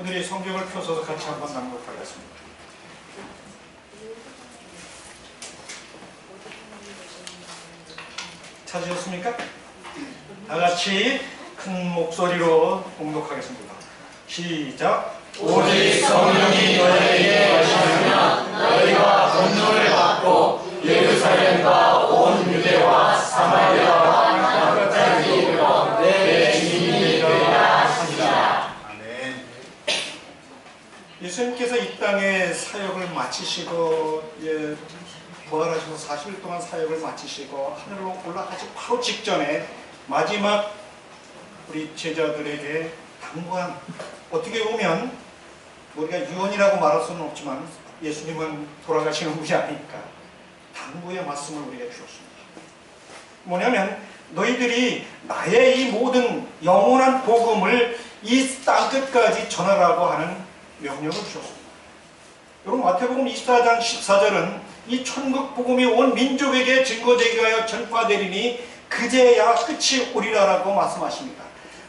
여러분들이 성경을 펴서서 같이 한번 낭독하겠습니다. 찾으셨습니까? 다 같이 큰 목소리로 공독하겠습니다. 시작. 오직 성령이 너희에게 하시면 너희가 분노를 받고 예루살렘과 온 유대와 사마리아와 땅끝까지 이르러 내 주인이 되리라 하시니라. 아멘. 예수님께서 이 땅에 사역을 마치시고 부활하셔서 40일 동안 사역을 마치시고 하늘로 올라가기 바로 직전에 마지막 우리 제자들에게 당부한, 어떻게 보면 우리가 유언이라고 말할 수는 없지만 예수님은 돌아가시는 분이 아니니까 당부의 말씀을 우리에게 주셨습니다. 뭐냐면 너희들이 나의 이 모든 영원한 복음을 이 땅끝까지 전하라고 하는 명령을 주셨습니다. 여러분, 마태복음 24장 14절은 이 천국 복음이 온 민족에게 증거되게 하여 전파되리니 그제야 끝이 오리라라고 말씀하십니다.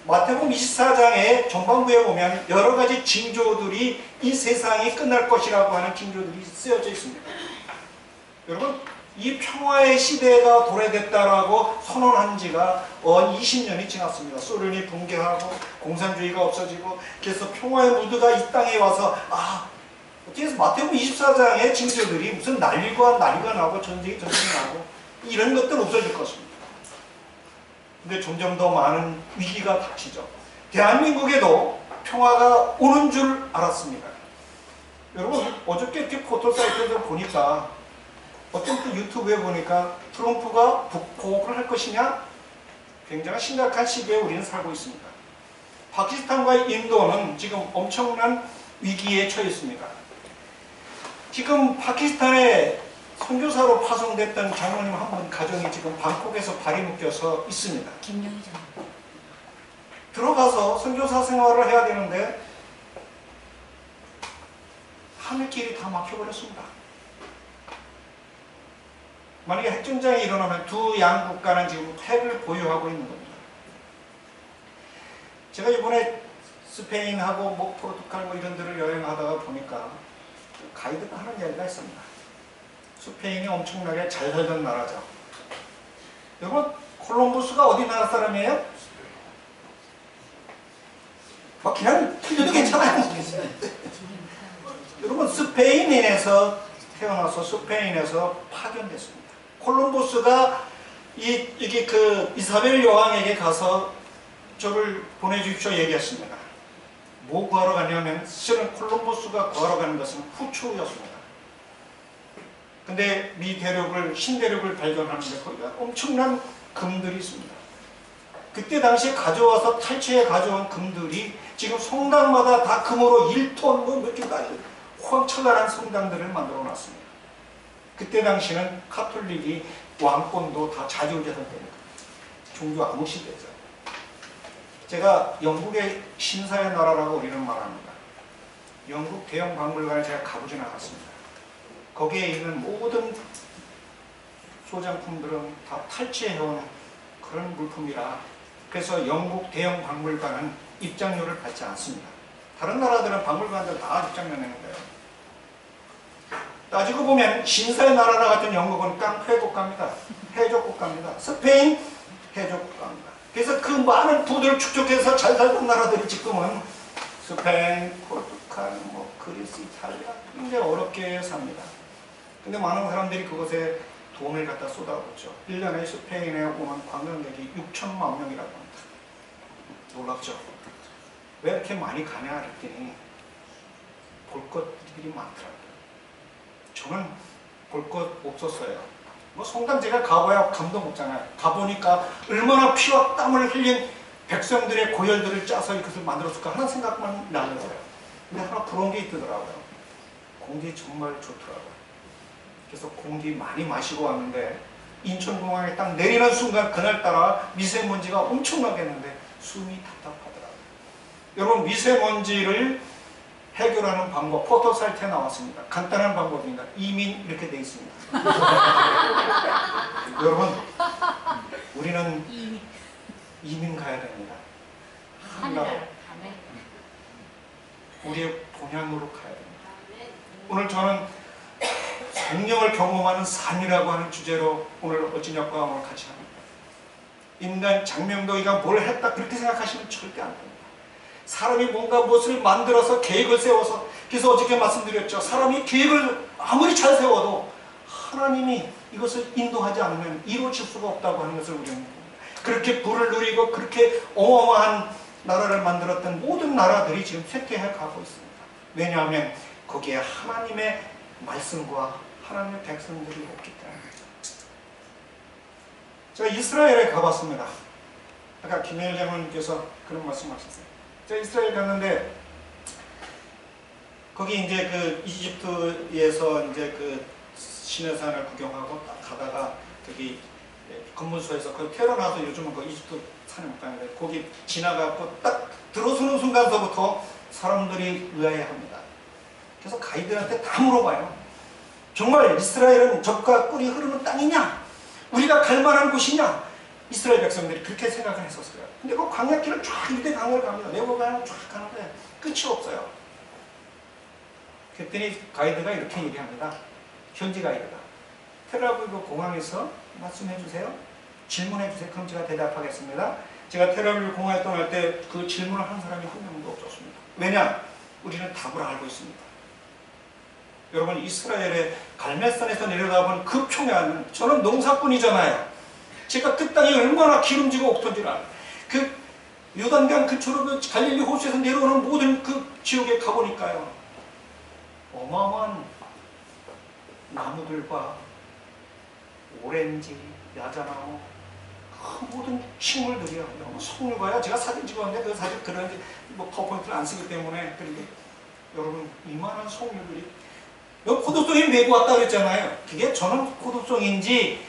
마태복음 24장의 전반부에 보면 여러 가지 징조들이 이 세상이 끝날 것이라고 하는 징조들이 쓰여져 있습니다. 여러분, 이 평화의 시대가 도래됐다라고 선언한 지가 20년이 지났습니다. 소련이 붕괴하고 공산주의가 없어지고, 그래서 평화의 무드가 이 땅에 와서 어떻게 해서 마태복음 24장의 징조들이 무슨 난리가 나고 전쟁이 나고 이런 것들 없어질 것입니다. 근데 점점 더 많은 위기가 닥치죠. 대한민국에도 평화가 오는 줄 알았습니다. 여러분, 어저께 이렇게 포털사이트에서 보니까 어떤 또 유튜브에 보니까 트럼프가 북폭을 할 것이냐, 굉장히 심각한 시기에 우리는 살고 있습니다. 파키스탄과 인도는 지금 엄청난 위기에 처해 있습니다. 지금 파키스탄에 선교사로 파송됐던 장로님 한 분 가정이 지금 방콕에서 발이 묶여서 있습니다. 김영희장. 들어가서 선교사 생활을 해야 되는데 하늘길이 다 막혀버렸습니다. 만약에 핵전쟁이 일어나면 두 양 국가는 지금 핵을 보유하고 있는 겁니다. 제가 이번에 스페인하고 포르투갈 이런 데를 여행하다가 보니까 가이드가 하는 이야기가 있습니다. 스페인이 엄청나게 잘 살던 나라죠. 여러분, 콜럼버스가 어디 나라 사람이에요? 막 그냥 틀려도 괜찮아요. 여러분, 스페인에서 태어나서 스페인에서 파견됐습니다. 콜럼버스가 이게 이사벨 여왕에게 가서 저를 보내주십시오 얘기했습니다. 뭐 구하러 가냐면, 실은 콜럼버스가 구하러 가는 것은 후추였습니다. 근데 신대륙을 발견하는데 거기가 엄청난 금들이 있습니다. 그때 당시에 가져와서 탈취해 가져온 금들이 지금 성당마다 다 금으로 1톤 몇 개까지 훤쳐가는 성당들을 만들어 놨습니다. 그때 당시는 카톨릭이 왕권도 다 자주재산 때문에 종교 암흑 시대죠. 제가 영국의 신사의 나라라고 우리는 말합니다. 영국 대형 박물관에 제가 가보진 않았습니다. 거기에 있는 모든 소장품들은 다 탈취해온 그런 물품이라, 그래서 영국 대형 박물관은 입장료를 받지 않습니다. 다른 나라들은 박물관들 다 입장료 내는 거예요. 따지고 보면 신사의 나라라 같은 영국은 깡패 국가입니다. 해적 국가입니다. 스페인 해적 국가입니다. 그래서 그 많은 부들을 축적해서 잘 살던 나라들이 지금은 스페인, 포르투갈, 그리스, 이탈리아 굉장히 어렵게 삽니다. 근데 많은 사람들이 그것에 돈을 갖다 쏟아붓죠. 1년에 스페인에 오는 관광객이 6천만 명이라고 합니다. 놀랍죠? 왜 이렇게 많이 가냐 그랬더니 볼 것들이 많더라고요. 저는 볼 것 없었어요. 성당 제가 가봐야 감도 먹잖아요. 가보니까 얼마나 피와 땀을 흘린 백성들의 고열들을 짜서 이것을 만들었을까 하는 생각만 나는 거예요. 근데 하나 부러운 게 있더라고요. 공기 정말 좋더라고요. 그래서 공기 많이 마시고 왔는데 인천공항에 딱 내리는 순간 그날따라 미세먼지가 엄청나게 했는데 숨이 답답하더라고요. 여러분, 미세먼지를 해결하는 방법 포털사이트에 나왔습니다. 간단한 방법입니다. 이민 이렇게 돼 있습니다. 여러분, 우리는 이민 가야 됩니다. 우리의 본향으로 가야 됩니다. 오늘 저는 성령을 경험하는 삶이라고 하는 주제로 오늘 어찌냐과 오늘 같이 합니다. 인간 장명도이가 뭘 했다 그렇게 생각하시면 절대 안 됩니다. 사람이 뭔가 무엇을 만들어서 계획을 세워서, 그래서 어저께 말씀드렸죠. 사람이 계획을 아무리 잘 세워도 하나님이 이것을 인도하지 않으면 이루어질 수가 없다고 하는 것을 우리는 봅니다. 그렇게 부를 누리고 그렇게 어마어마한 나라를 만들었던 모든 나라들이 지금 쇠퇴해 가고 있습니다. 왜냐하면 거기에 하나님의 말씀과 하나님의 백성들이 없기 때문입니다. 제가 이스라엘에 가봤습니다. 아까 김혜일 장로님께서 그런 말씀하셨어요. 제가 이스라엘 갔는데 거기 이제 그 이집트에서 이제 그 시내산을 구경하고 딱 가다가 거기 검문소에서 거기 태어나서 요즘은 그 이집트 산에 못 가는데 거기 지나가고 딱 들어서는 순간서부터 사람들이 의아해합니다. 그래서 가이드한테 다 물어봐요. 정말 이스라엘은 젖과 꿀이 흐르는 땅이냐? 우리가 갈 만한 곳이냐? 이스라엘 백성들이 그렇게 생각을 했었어요. 근데 그 광야길을 쫙 유대 강을 갑니다. 네오가를 쫙 가는데 끝이 없어요. 그랬더니 가이드가 이렇게 얘기합니다. 현지 가이드가. 텔아비브 공항에서 말씀해 주세요. 질문해 주세요. 그럼 제가 대답하겠습니다. 제가 텔아비브 공항에 떠날 때 그 질문을 한 사람이 한 명도 없었습니다. 왜냐? 우리는 답을 알고 있습니다. 여러분, 이스라엘의 갈멜산에서 내려다본 그 평야는, 저는 농사꾼이잖아요. 제가 그 땅이 얼마나 기름지고 옥토지를 알아요. 그 요단강 근처로 그 갈릴리 호수에서 내려오는 모든 그 지역에 가보니까요, 어마어마한 나무들과 오렌지, 야자나무, 그 모든 식물들이요. 석류가요. 제가 사진 찍었는데 그 사진 그런 뭐 파워포인트를 안 쓰기 때문에 그런데 여러분, 이만한 석류들이, 여기 포도송이 메고 왔다 그랬잖아요. 그게 저는 포도송인지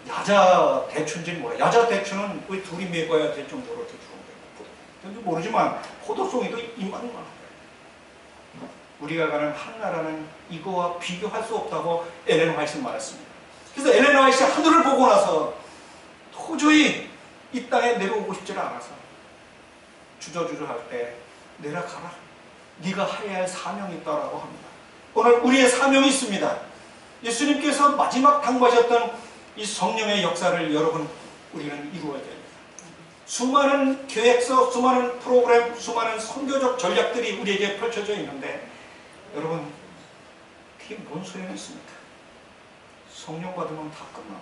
야자 대추인지 몰라요. 야자 대추는 우리 둘이 메고 와야 될 정도로 이렇게 좋은 거예요. 모르지만 포도송이도 이만한. 우리가 가는 한나라는 이거와 비교할 수 없다고 엘렌 화이트는 말했습니다. 그래서 엘렌 화이트 하늘을 보고 나서 도저히 이 땅에 내려오고 싶지를 않아서 주저주저할 때 내려가라. 네가 해야 할 사명이 있다라고 합니다. 오늘 우리의 사명이 있습니다. 예수님께서 마지막 당부하셨던 이 성령의 역사를 여러분 우리는 이루어야 됩니다. 수많은 계획서, 수많은 프로그램, 수많은 선교적 전략들이 우리에게 펼쳐져 있는데 여러분, 그게 뭔 소용이 있습니까? 성령 받으면 다 끝나고.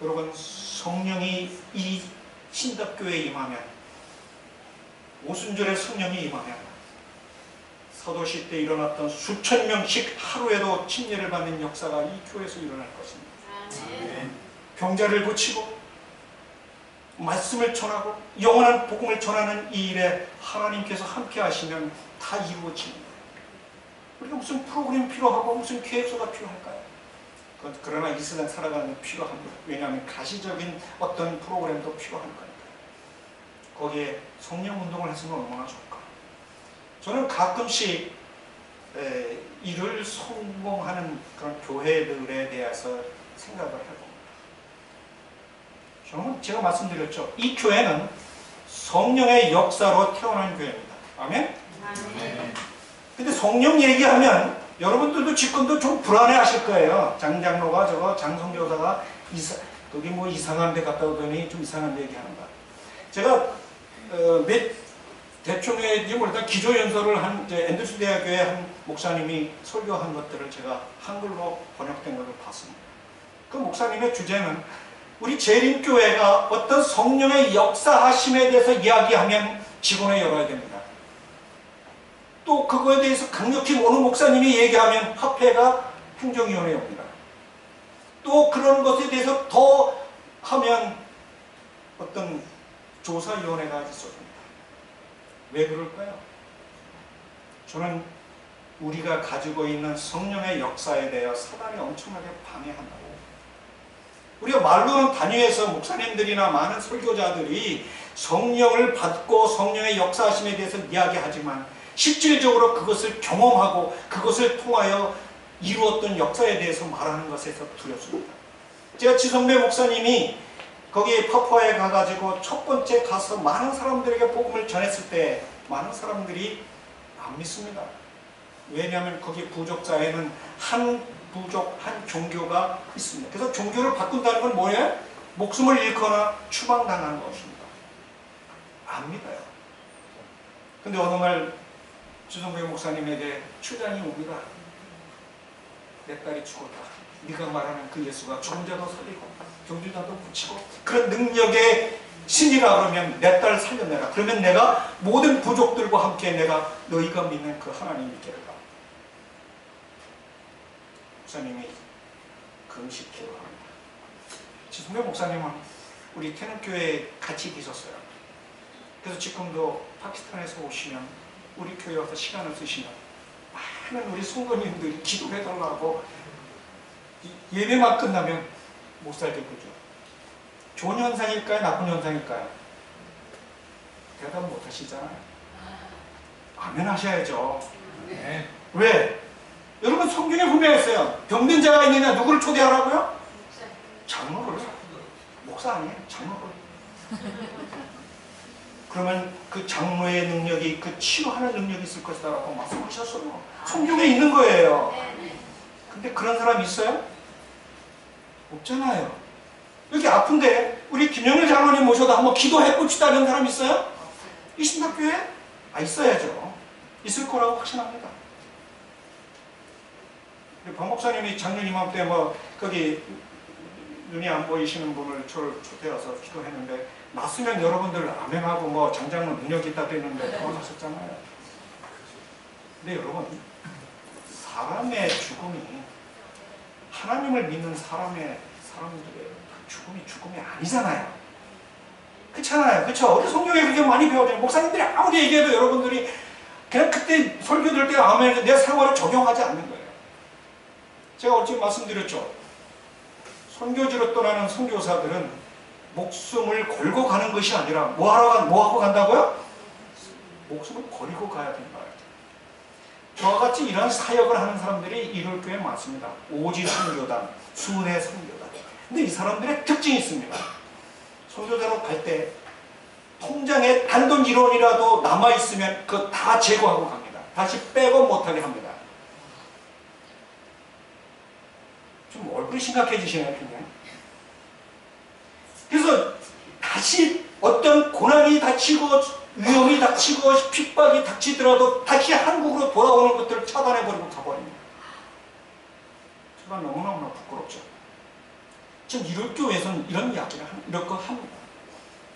여러분, 성령이 이 신답교회에 임하면, 오순절에 성령이 임하면 사도시 때 일어났던 수천 명씩 하루에도 침례를 받는 역사가 이 교회에서 일어날 것입니다. 병자를 고치고 말씀을 전하고 영원한 복음을 전하는 이 일에 하나님께서 함께 하시면 다 이루어집니다. 우리가 무슨 프로그램이 필요하고 무슨 계획서가 필요할까요? 그러나 이 세상 살아가는 데 필요합니다. 왜냐하면 가시적인 어떤 프로그램도 필요한 거니까. 거기에 성령 운동을 했으면 얼마나 좋을까. 저는 가끔씩 일을 성공하는 그런 교회들에 대해서 생각을 해봅니다. 저는 제가 말씀드렸죠. 이 교회는 성령의 역사로 태어난 교회입니다. 아멘? 근데 성령 얘기하면 여러분들도 지금도 좀 불안해 하실 거예요. 장장로가 저거 장성교사가 거기 뭐 이상한 데 갔다 오더니 좀 이상한 데 얘기하는가. 제가 대충의 일단 기조연설을 한 앤드루스 대학교의 한 목사님이 설교한 것들을 제가 한글로 번역된 것을 봤습니다. 그 목사님의 주제는 우리 재림교회가 어떤 성령의 역사하심에 대해서 이야기하면 직원을 열어야 됩니다. 또 그거에 대해서 강력히 어느 목사님이 얘기하면 합회가 행정위원회에 옵니다. 또 그런 것에 대해서 더 하면 어떤 조사위원회가 있었습니다. 왜 그럴까요? 저는 우리가 가지고 있는 성령의 역사에 대해 사단이 엄청나게 방해한다고. 우리가 말로는 단위에서 목사님들이나 많은 설교자들이 성령을 받고 성령의 역사하심에 대해서 이야기하지만 실질적으로 그것을 경험하고 그것을 통하여 이루었던 역사에 대해서 말하는 것에서 두렵습니다. 제가 지성배 목사님이 거기 파푸아에 가가지고 첫 번째 가서 많은 사람들에게 복음을 전했을 때 많은 사람들이 안 믿습니다. 왜냐하면 거기 부족자에는 한 부족, 한 종교가 있습니다. 그래서 종교를 바꾼다는 건 뭐예요? 목숨을 잃거나 추방당하는 것입니다. 안 믿어요. 근데 어느 날 주성배 목사님에게 출장이 옵니다. 내 딸이 죽었다. 네가 말하는 그 예수가 중자도 살리고 경주자도 고치고 그런 능력의 신이라 그러면 내 딸 살려내라. 그러면 내가 모든 부족들과 함께 내가 너희가 믿는 그 하나님 믿게 해라. 목사님이 금식 기도합니다. 지성배 목사님은 우리 태능교회에 같이 계셨어요. 그래서 지금도 파키스탄에서 오시면 우리 교회 와서 시간을 쓰시면 많은 우리 성도님들이 기도해달라고 예배만 끝나면 못 살게 그죠. 좋은 현상일까요? 나쁜 현상일까요? 대답 못 하시잖아요. 아멘 하셔야죠. 네. 왜? 여러분 성경에 분명했어요. 병든 자가 있느냐 누구를 초대하라고요? 장로를. 목사 아니에요? 장로를. 그러면 그 장로의 능력이 그 치유하는 능력이 있을 것이다 라고 말씀하셨어요. 성경에 있는 거예요. 근데 그런 사람 있어요? 없잖아요. 여기 아픈데 우리 김영일 장로님 모셔도 한번 기도해 봅시다는 사람 있어요? 이 신학교에? 있어야죠. 있을 거라고 확신합니다. 우리 박 목사님이 작년 이맘때 거기 눈이 안 보이시는 분을 저를 초대해서 기도했는데 났으면 여러분들 아멘하고 장장로 능력이 있다 그랬는데 돌아가셨잖아요. 근데 여러분 사람의 죽음이 하나님을 믿는 사람들의 죽음이 아니잖아요. 그렇잖아요. 그렇죠? 어디 성경에 그렇게 많이 배워져요. 목사님들이 아무리 얘기해도 여러분들이 그냥 그때 설교 들을 때 아멘 내 생활에 적용하지 않는 거예요. 제가 어제 말씀드렸죠. 선교지로 떠나는 선교사들은 목숨을 걸고 가는 것이 아니라 뭐 하고 간다고요? 목숨을 버리고 가야 된다. 저와 같이 이런 사역을 하는 사람들이 이럴 교회 많습니다. 오지 선교단, 순회 선교단. 근데 이 사람들의 특징이 있습니다. 선교사로 갈 때 통장에 단돈 1원이라도 남아있으면 그거 다 제거하고 갑니다. 다시 백업 못하게 합니다. 좀 얼굴이 심각해지시네요, 그냥. 그래서 다시 어떤 고난이 닥치고 위험이 닥치고 핍박이 닥치더라도 다시 한국으로 돌아오는 것들을 차단해버리고 가버립니다. 정말 너무너무나 부끄럽죠. 지금 이럴 교회에서는 이런 이야기를 이런 거 합니다.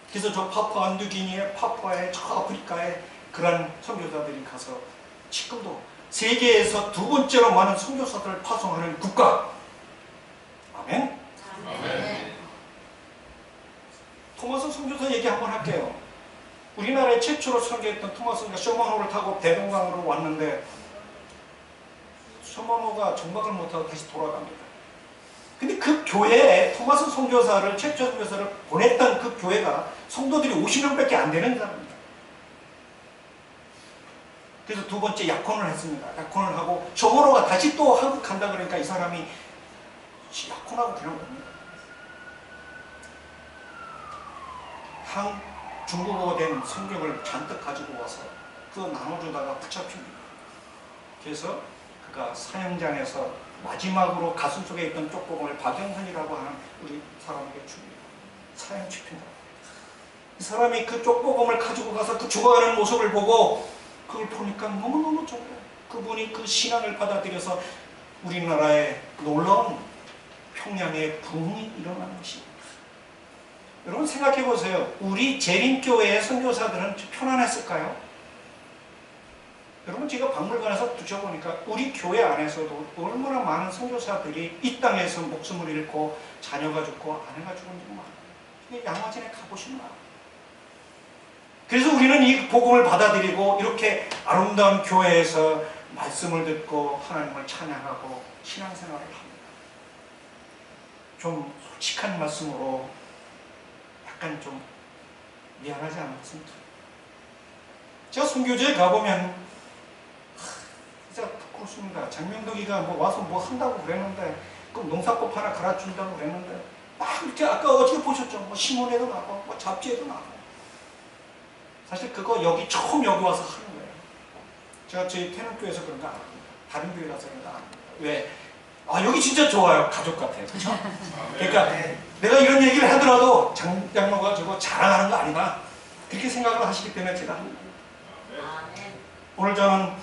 그래서 저 파푸아 뉴기니에 파푸아에 저 아프리카에 그런 선교사들이 가서 지금도 세계에서 두 번째로 많은 선교사들을 파송하는 국가. 아멘? 아멘. 토마스 선교사 얘기 한번 할게요. 우리나라에 최초로 선교했던 토마스가 쇼먼호를 타고 대동강으로 왔는데 쇼먼호가 정박을 못하고 다시 돌아갑니다. 근데 그 교회에 토마스 선교사를 최초 선교사를 보냈던 그 교회가 성도들이 50명밖에 안 되는 사람입니다. 그래서 두 번째 약혼을 했습니다. 약혼을 하고 쇼먼호가 다시 또 한국 간다 그러니까 이 사람이 약혼하고 그냥 옵니다. 중국어가 된 성경을 잔뜩 가지고 와서 그거 나눠주다가 붙잡힙니다. 그래서 그가 사형장에서 마지막으로 가슴 속에 있던 쪽곡을 박영선이라고 하는 우리 사람에게 줍니다. 사형 집힌다. 이 사람이 그 쪽곡을 가지고 가서 그 죽어가는 모습을 보고 그걸 보니까 너무너무 좋아요. 그분이 그 신앙을 받아들여서 우리나라에 놀라운 평양의 붕이 일어나는 것입니다. 여러분 생각해 보세요. 우리 재림교회의 선교사들은 편안했을까요? 여러분 제가 박물관에서 두셔보니까 우리 교회 안에서도 얼마나 많은 선교사들이 이 땅에서 목숨을 잃고 자녀가 죽고 아내가 죽은 줄 많아요. 양화진에 가보시면 알아요. 그래서 우리는 이 복음을 받아들이고 이렇게 아름다운 교회에서 말씀을 듣고 하나님을 찬양하고 신앙생활을 합니다. 좀 솔직한 말씀으로 약간 좀 미안하지 않습니까? 제가 선교지에 가보면 진짜 부끄럽습니다. 장명덕이가 와서 뭐 한다고 그랬는데 그 농사법 하나 갈아준다고 그랬는데 막 이렇게 아까 어저께 보셨죠? 뭐 신문에도 나고 뭐 잡지에도 나고. 사실 그거 처음 여기 와서 하는 거예요. 제가 저희 태릉교회에서 그런 거 안 합니다. 다른 교회 가서 그런 거 안 합니다. 왜? 여기 진짜 좋아요. 가족 같아요. 그렇죠? 그러니까 내가 이런 얘기를 하더라도 장로가 저거 자랑하는 거 아니다. 그렇게 생각을 하시기 때문에 제가 합니다. 오늘 저는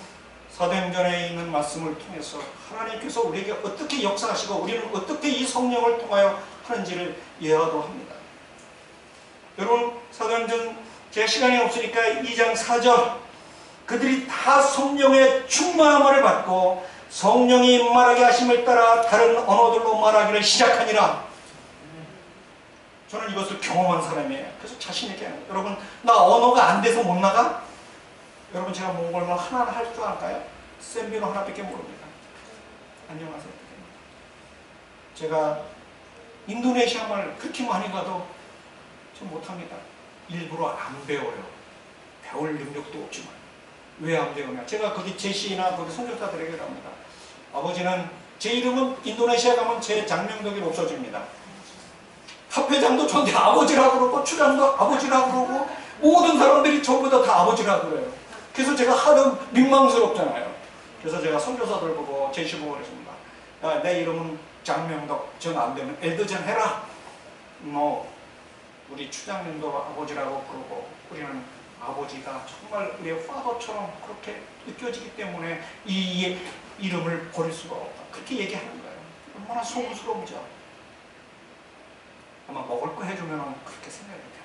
사도행전에 있는 말씀을 통해서 하나님께서 우리에게 어떻게 역사하시고 우리는 어떻게 이 성령을 통하여 하는지를 이해하도록 합니다. 여러분, 사도행전 제가 시간이 없으니까 2장 4절, 그들이 다 성령의 충만함을 받고 성령이 말하게 하심을 따라 다른 언어들로 말하기를 시작하니라. 저는 이것을 경험한 사람이에요. 그래서 자신있게 합니다. 여러분, 나 언어가 안 돼서 못 나가? 여러분, 제가 몽골말 하나 할 줄 알까요? 센비로 하나밖에 모릅니다. 안녕하세요. 제가 인도네시아 말 그렇게 많이 가도 좀 못합니다. 일부러 안 배워요. 배울 능력도 없지만. 왜 안 배우냐? 제가 거기 제시나 거기 선교사들에게 합니다. 아버지는 제 이름은 인도네시아 가면 제 장명덕이 없어집니다. 합회장도 저한테 아버지라고 그러고 추장도 아버지라고 그러고 모든 사람들이 전부 다 아버지라고 그래요. 그래서 제가 하도 민망스럽잖아요. 그래서 제가 선교사들 보고 제시 보고 그랬습니다. 야, 내 이름은 장명덕, 전 안 되면 엘드전 해라. 뭐 우리 추장님도 아버지라고 그러고 우리는 아버지가 정말 우리의 파더처럼 그렇게 느껴지기 때문에 이 이름을 버릴 수가 없다. 그렇게 얘기하는 거예요. 얼마나 소구스러운지요. 아마 먹을 거 해주면 그렇게 생각이 돼요.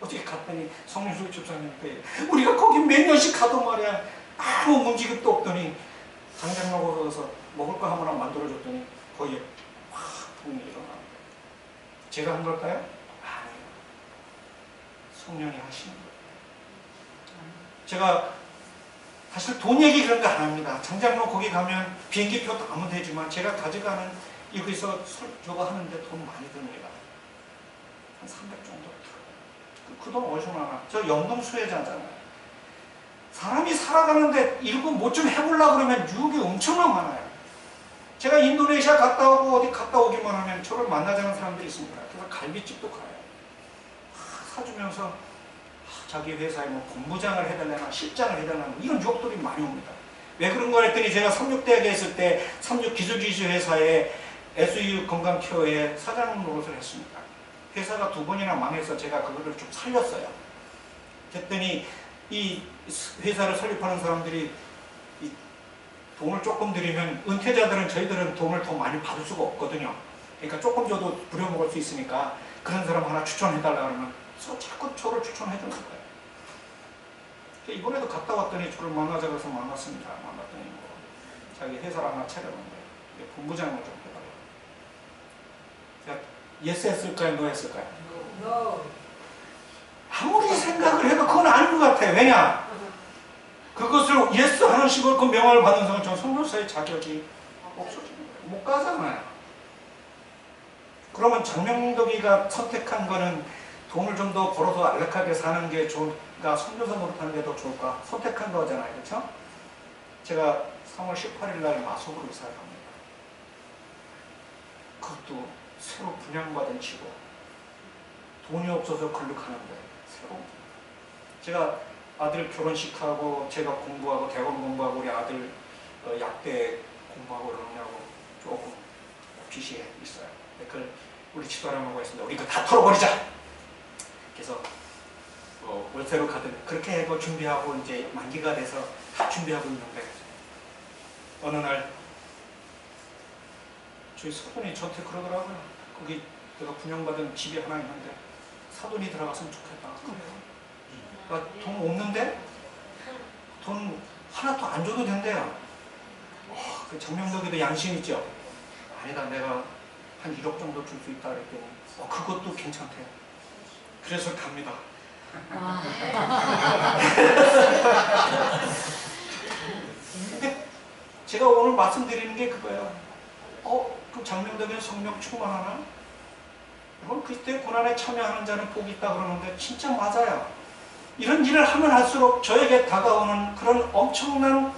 어떻게 갔더니 성윤숙 집사님께 우리가 거기 몇 년씩 가도 말이야 아무 문지급도 없더니 장장로가 가서 먹을 거 하나 만들어줬더니 거기에 확 붕이 일어나요. 제가 한 걸까요? 아니에요. 성령이 하시는 거예요. 제가 사실 돈 얘기 그런 거 안 합니다. 장장로 거기 가면 비행기표도 아무 되지만 제가 가져가는 여기서 저거 하는데 돈 많이 듭니다. 한 300 정도 들어요. 그 돈 어디서 나나? 저 연금 수혜자잖아요. 사람이 살아가는데 이거 뭐 좀 해보려고 그러면 유혹이 엄청나게 많아요. 제가 인도네시아 갔다 오고 어디 갔다 오기만 하면 저를 만나자는 사람들이 있습니다. 그래서 갈비집도 가요. 사주면서 자기 회사에 뭐 본부장을 해달라나 실장을 해달라나 이런 유혹들이 많이 옵니다. 왜 그런 거 했더니 제가 삼육대학에 있을 때 삼육기술지수 회사에 SU 건강케어에 사장 노릇을 했습니다. 회사가 2번이나 망해서 제가 그거를 좀 살렸어요. 그랬더니 이 회사를 설립하는 사람들이 이 돈을 조금 들이면 은퇴자들은 저희들은 돈을 더 많이 받을 수가 없거든요. 그러니까 조금 줘도 부려먹을 수 있으니까 그런 사람 하나 추천해달라 그러면 자꾸 저를 추천해주는 거예요. 이번에도 갔다 왔더니 저를 만나자고 해서 만났습니다. 만났더니 뭐 자기 회사를 하나 차려놓은 거예요. 본부장을 좀 해달라고. 예스 했을까요? 노 했을까요? No. 아무리 생각을 해도 그건 아닌 것 같아요. 왜냐? 그것을 예스 하는 식으로 그 명함을 받는 사람은 전 선교사의 자격이 없어집니다. 못 가잖아요. 그러면 장명덕이가 선택한 거는 돈을 좀 더 벌어서 안락하게 사는 게 좋을까? 선교사 노릇하는 게 더 좋을까? 선택한 거잖아요. 그렇죠? 제가 3월 18일 날 마속으로 이사를 갑니다. 그것도 새로 분양받은 집으로 돈이 없어서 글로 가는데 새로 제가 아들 결혼식하고 제가 공부하고 대학원 공부하고 우리 아들 약대 공부하고 그러냐고 조금 빚이 있어요. 그걸 우리 집사람하고 했습니다. 우리 이거 다 털어버리자. 그래서 월세로 가든 그렇게 해서 준비하고 이제 만기가 돼서 다 준비하고 있는데 어느 날 저희 사돈이 저한테 그러더라고요. 거기 내가 분양받은 집이 하나 있는데 사돈이 들어갔으면 좋겠다. 나 돈 없는데? 돈 하나도 안 줘도 된대요. 그 장명덕이도 양심 있죠? 아니다, 내가 한 1억 정도 줄 수 있다 그랬더니 그것도 괜찮대요. 그래서 갑니다. 근데 제가 오늘 말씀드리는 게 그거예요. 그 장명덕의 성령 충만하나? 그때 고난에 참여하는 자는 복이 있다 그러는데 진짜 맞아요. 이런 일을 하면 할수록 저에게 다가오는 그런 엄청난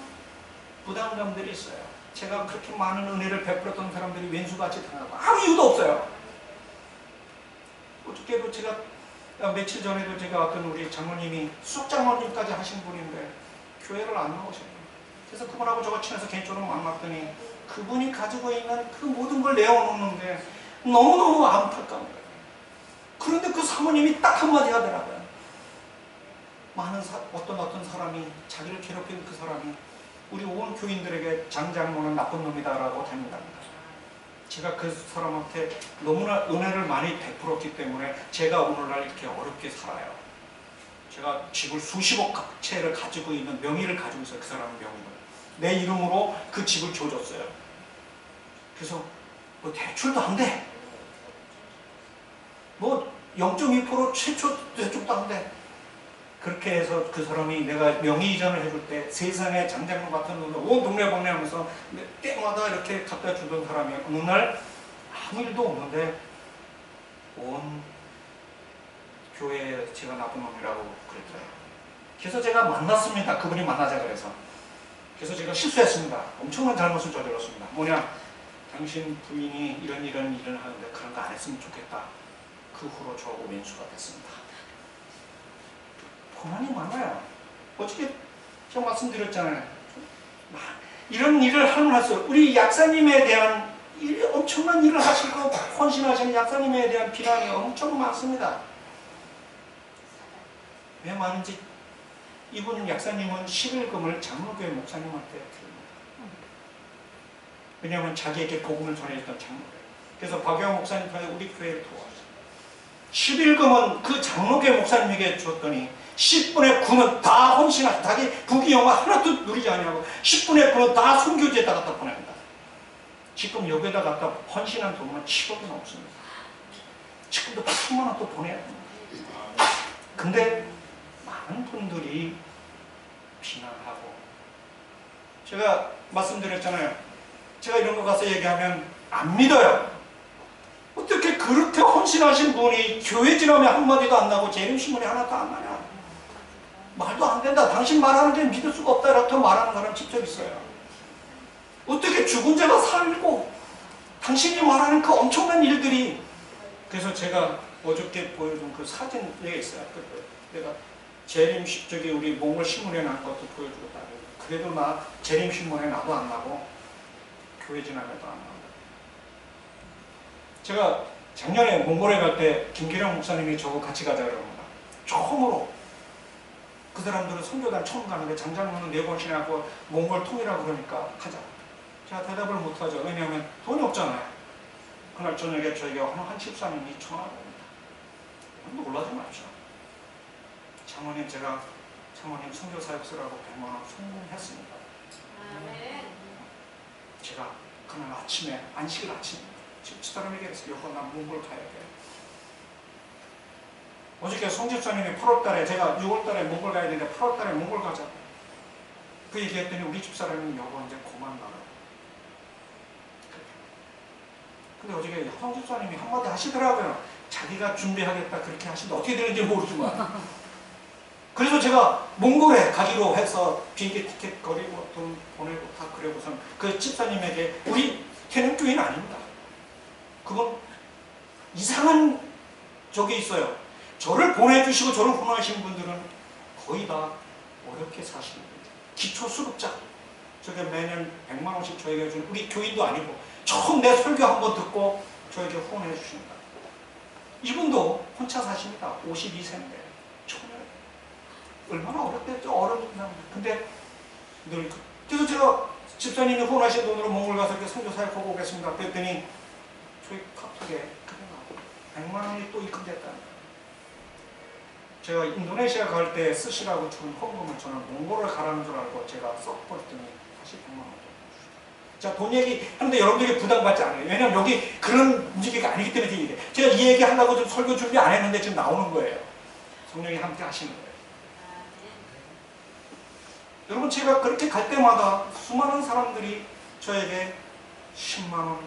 부담감들이 있어요. 제가 그렇게 많은 은혜를 베풀었던 사람들이 왼수같이 당하고 아무 이유도 없어요. 어저께도 제가 며칠 전에도 제가 어떤 우리 장로님이 수석장로님까지 하신 분인데 교회를 안 나오셔요. 그래서 그분하고 저가 친해서 개인적으로 만났더니 그분이 가지고 있는 그 모든 걸 내어놓는데 너무너무 안타까운 거예요. 그런데 그 사모님이 딱 한마디 하더라고요. 많은 어떤 사람이 자기를 괴롭힌 그 사람이 우리 온 교인들에게 장장로는 나쁜 놈이다라고 다닌답니다. 제가 그 사람한테 너무나 은혜를 많이 베풀었기 때문에 제가 오늘날 이렇게 어렵게 살아요. 제가 집을 수십억 채를 가지고 있는 명의를 가지고 있어요. 그 사람의 명의를. 내 이름으로 그 집을 줘줬어요. 그래서 뭐 대출도 안 돼. 뭐 0.2% 최초 대출도 안 돼. 그렇게 해서 그 사람이 내가 명의 이전을 해줄 때 세상에 장장로 같은 놈을 온 동네 방네 하면서 때마다 이렇게 갖다 주던 사람이 어느 날 아무 일도 없는데 온 교회에 제가 나쁜 놈이라고 그랬어요. 그래서 제가 만났습니다. 그분이 만나자 그래서. 그래서 제가 실수했습니다. 엄청난 잘못을 저질렀습니다. 뭐냐, 당신 부인이 이런 일을 하는데 그런 거 안 했으면 좋겠다. 그 후로 저하고 왼수가 됐습니다. 고난이 많아요. 어떻게 제가 말씀드렸잖아요. 이런 일을 하면서 우리 약사님에 대한 엄청난 일을 하시고 헌신하시는 약사님에 대한 비난이 엄청 많습니다. 왜 많은지, 이분 약사님은 11금을 장로교회 목사님한테 드립니다. 왜냐하면 자기에게 복음을 전해줬던 장로교회. 그래서 박영호 목사님 통해 우리 교회를 도와줬어요. 11금은 그 장로교회 목사님에게 줬더니 10분의 9는 다 헌신하고 자기 부귀영화 하나도 누리지 아니하고 10분의 9는 다 선교지에다 갖다 보냅니다. 지금 여기에다 갖다 헌신한 돈은 7억이 넘습니다. 지금도 8천만 원 또 보내야 됩니다. 근데 많은 분들이 비난하고, 제가 말씀드렸잖아요. 제가 이런 거 가서 얘기하면 안 믿어요. 어떻게 그렇게 헌신하신 분이 교회 지나면 한마디도 안 나고 재림신문이 하나도 안 나냐. 말도 안 된다. 당신 말하는 게 믿을 수가 없다. 이렇게 말하는 사람 직접 있어요. 어떻게 죽은 자가 살고 당신이 말하는 그 엄청난 일들이. 그래서 제가 어저께 보여준 그 사진 얘가 있어요. 내가 재림신문에 우리 몽골 신문에 난 것도 보여주고 딱. 그래도 나 재림신문에 나도 안 나고 교회 지나면도 안 나고. 제가 작년에 몽골에 갈 때 김기령 목사님이 저하고 같이 가자 그럽니다. 처음으로. 그 사람들은 선교단 처음 가는데 장장로는 4번씩 하고 몽골 통이라고 그러니까 가자. 제가 대답을 못하죠. 왜냐하면 돈이 없잖아요. 그날 저녁에 저에게 한 집사님이 전화가 옵니다. 놀라지 마십시오. 장모님, 제가 장모님 선교사역 쓰라고 100만 원 성공했습니다. 제가 그날 아침에 안식일 아침에 집사람에게 그랬어요. 여보, 나 몽골 가야 돼. 어저께 송집사님이 8월달에, 제가 6월달에 몽골 가야 되는데 8월달에 몽골 가자. 그 얘기했더니 우리 집사람이 여보 이제 그만 나가. 근데 어저께 송집사님이 한마디 하시더라고요. 자기가 준비하겠다 그렇게 하시는데 어떻게 되는지 모르지만. 그래서 제가 몽골에 가기로 해서 비행기 티켓 거리고 돈 보내고 다 그래고선 그 집사님에게, 우리 개념교회는 아닙니다. 그건 이상한 적이 있어요. 저를 보내주시고 저를 후원하시는 분들은 거의 다 어렵게 사시는 분들. 기초수급자. 저게 매년 100만 원씩 저에게 주는, 우리 교인도 아니고 처음 내 설교 한번 듣고 저에게 후원해 주십니다. 이분도 혼자 사십니다. 52세인데 처음에 얼마나 어렵겠죠. 어렵습니다. 근데 늘 그래서 제가 집사님이 후원하신 돈으로 몽골 가서 이렇게 선교 사역하고 오겠습니다. 그랬더니 저희 카톡에 100만 원이 또 입금됐다는. 제가 인도네시아 갈 때 쓰시라고 준 헌금을 저는 몽골을 가라는 줄 알고 제가 써버렸더니 다시 100만 원 더. 자, 돈 얘기 하는데 여러분들이 부담받지 않아요. 왜냐면 여기 그런 움직이가 아니기 때문에 이게. 제가 이 얘기 하려고 좀 설교 준비 안 했는데 지금 나오는 거예요. 성령이 함께 하시는 거예요. 여러분, 제가 그렇게 갈 때마다 수많은 사람들이 저에게 10만 원,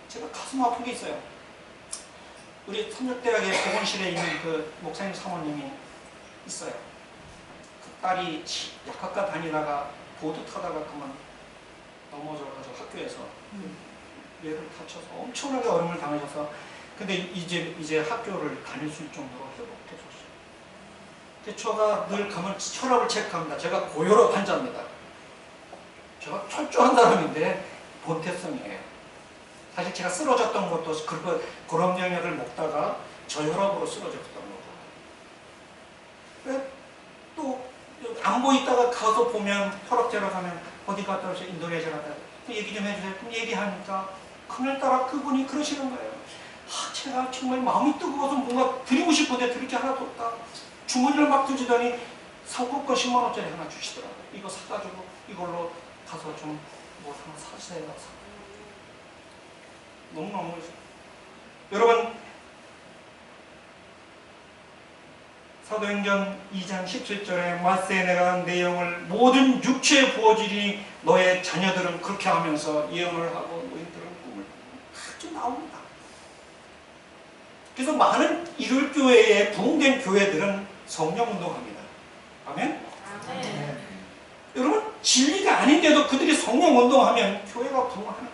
제가 가슴 아픈 게 있어요. 우리 삼육대학의 보건실에 있는 그 목사님 사모님이 있어요. 그 딸이 약학과 다니다가 보드 타다가 그만 넘어져가지고 학교에서 얘를 다쳐서 엄청나게 어려움을 당하셔서 근데 이제 학교를 다닐 수 있을 정도로 회복돼줬어요. 제가 늘 가면 혈압을 체크합니다. 제가 고혈압 환자입니다. 제가 철저한 사람인데 본태성이에요. 사실 제가 쓰러졌던 것도 그런 영약을 먹다가 저혈압으로 쓰러졌던 거고. 왜 또 안보 있다가 가서 보면 혈압 재러 가면 어디 갔다 오세요? 인도네시아 갔다 오세요. 얘기 좀 해주세요. 그럼 얘기하니까 그날따라 그분이 그러시는 거예요. 제가 정말 마음이 뜨거워서 뭔가 드리고 싶은데 드릴 게 하나도 없다. 주머니를 막 뒤지더니 상품권 10만 원짜리 하나 주시더라고요. 이거 사가지고 이걸로 가서 좀 뭐 하나 사세요. 너무너무 여러분, 사도행전 2장 17절에 말세에 내가 내용을 모든 육체의 부어지니 너의 자녀들은 그렇게 하면서 예언을 하고 너희들은 꿈을 아주 나옵니다. 그래서 많은 일요일 교회에 부흥된 교회들은 성령운동합니다. 아멘? 아멘. 여러분, 진리가 아닌데도 그들이 성령운동하면 교회가 부흥하는 거예요.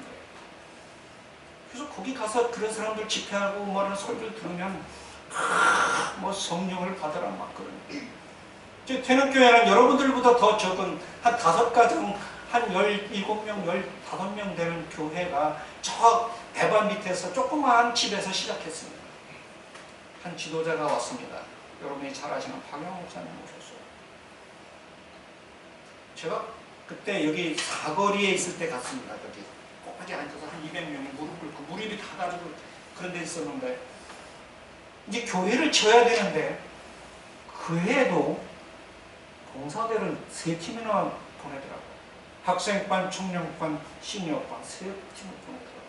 그래서 거기 가서 그런 사람들 집회하고 뭐라는 소리를 들으면 뭐 성령을 받으라 막 그러는. 태능교회는 여러분들보다 더 적은 한 5가정, 한 17명, 15명 되는 교회가 저 배반 밑에서 조그마한 집에서 시작했습니다. 한 지도자가 왔습니다. 여러분이 잘 아시는 박영호 목사님 오셨어요. 제가 그때 여기 사거리에 있을 때 갔습니다. 여기 꼭하게 앉아서 한 200명이 무릎 꿇고 무릎이 다 가지고 그런 데 있었는데 이제 교회를 지어야 되는데 그 해에도 봉사대를 3팀이나 보내더라고요. 학생반, 청년반, 시니어반 3팀을 보내더라고요.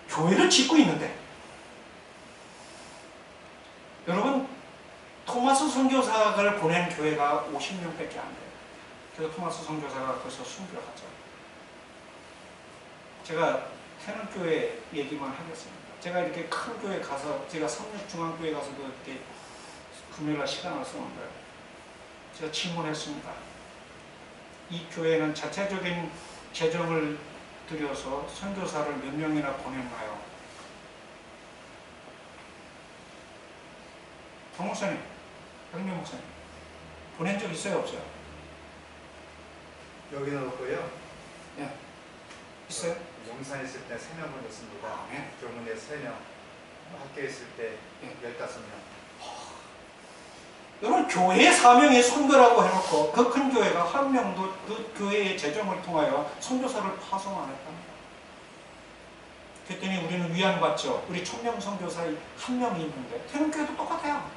교회를 짓고 있는데 여러분, 토마스 선교사를 보낸 교회가 50명밖에 안 돼요. 그래서 토마스 선교사가 벌써 순교를 하죠. 제가 태능교회 얘기만 하겠습니다. 제가 이렇게 큰 교회 가서, 제가 삼육중앙교회 가서도 이렇게 금요일날 시간을 썼는데 제가 질문했습니다. 이 교회는 자체적인 재정을 들여서 선교사를 몇 명이나 보냈나요? 정 목사님, 박명 목사님, 보낸 적 있어요, 없어요? 여기는 없고요. 예. 있어요? 용산에 있을 때 3명 보냈습니다. 아, 네. 교문에 3명, 학교에 있을 때 네. 15명. 여러분, 교회의 사명이 선교라고 해놓고 그 큰 교회가 한 명도 그 교회의 재정을 통하여 선교사를 파송 안 했답니다. 그랬더니 우리는 위안받죠. 우리 천명 선교사의 한 명이 있는데 태릉교회도 똑같아요.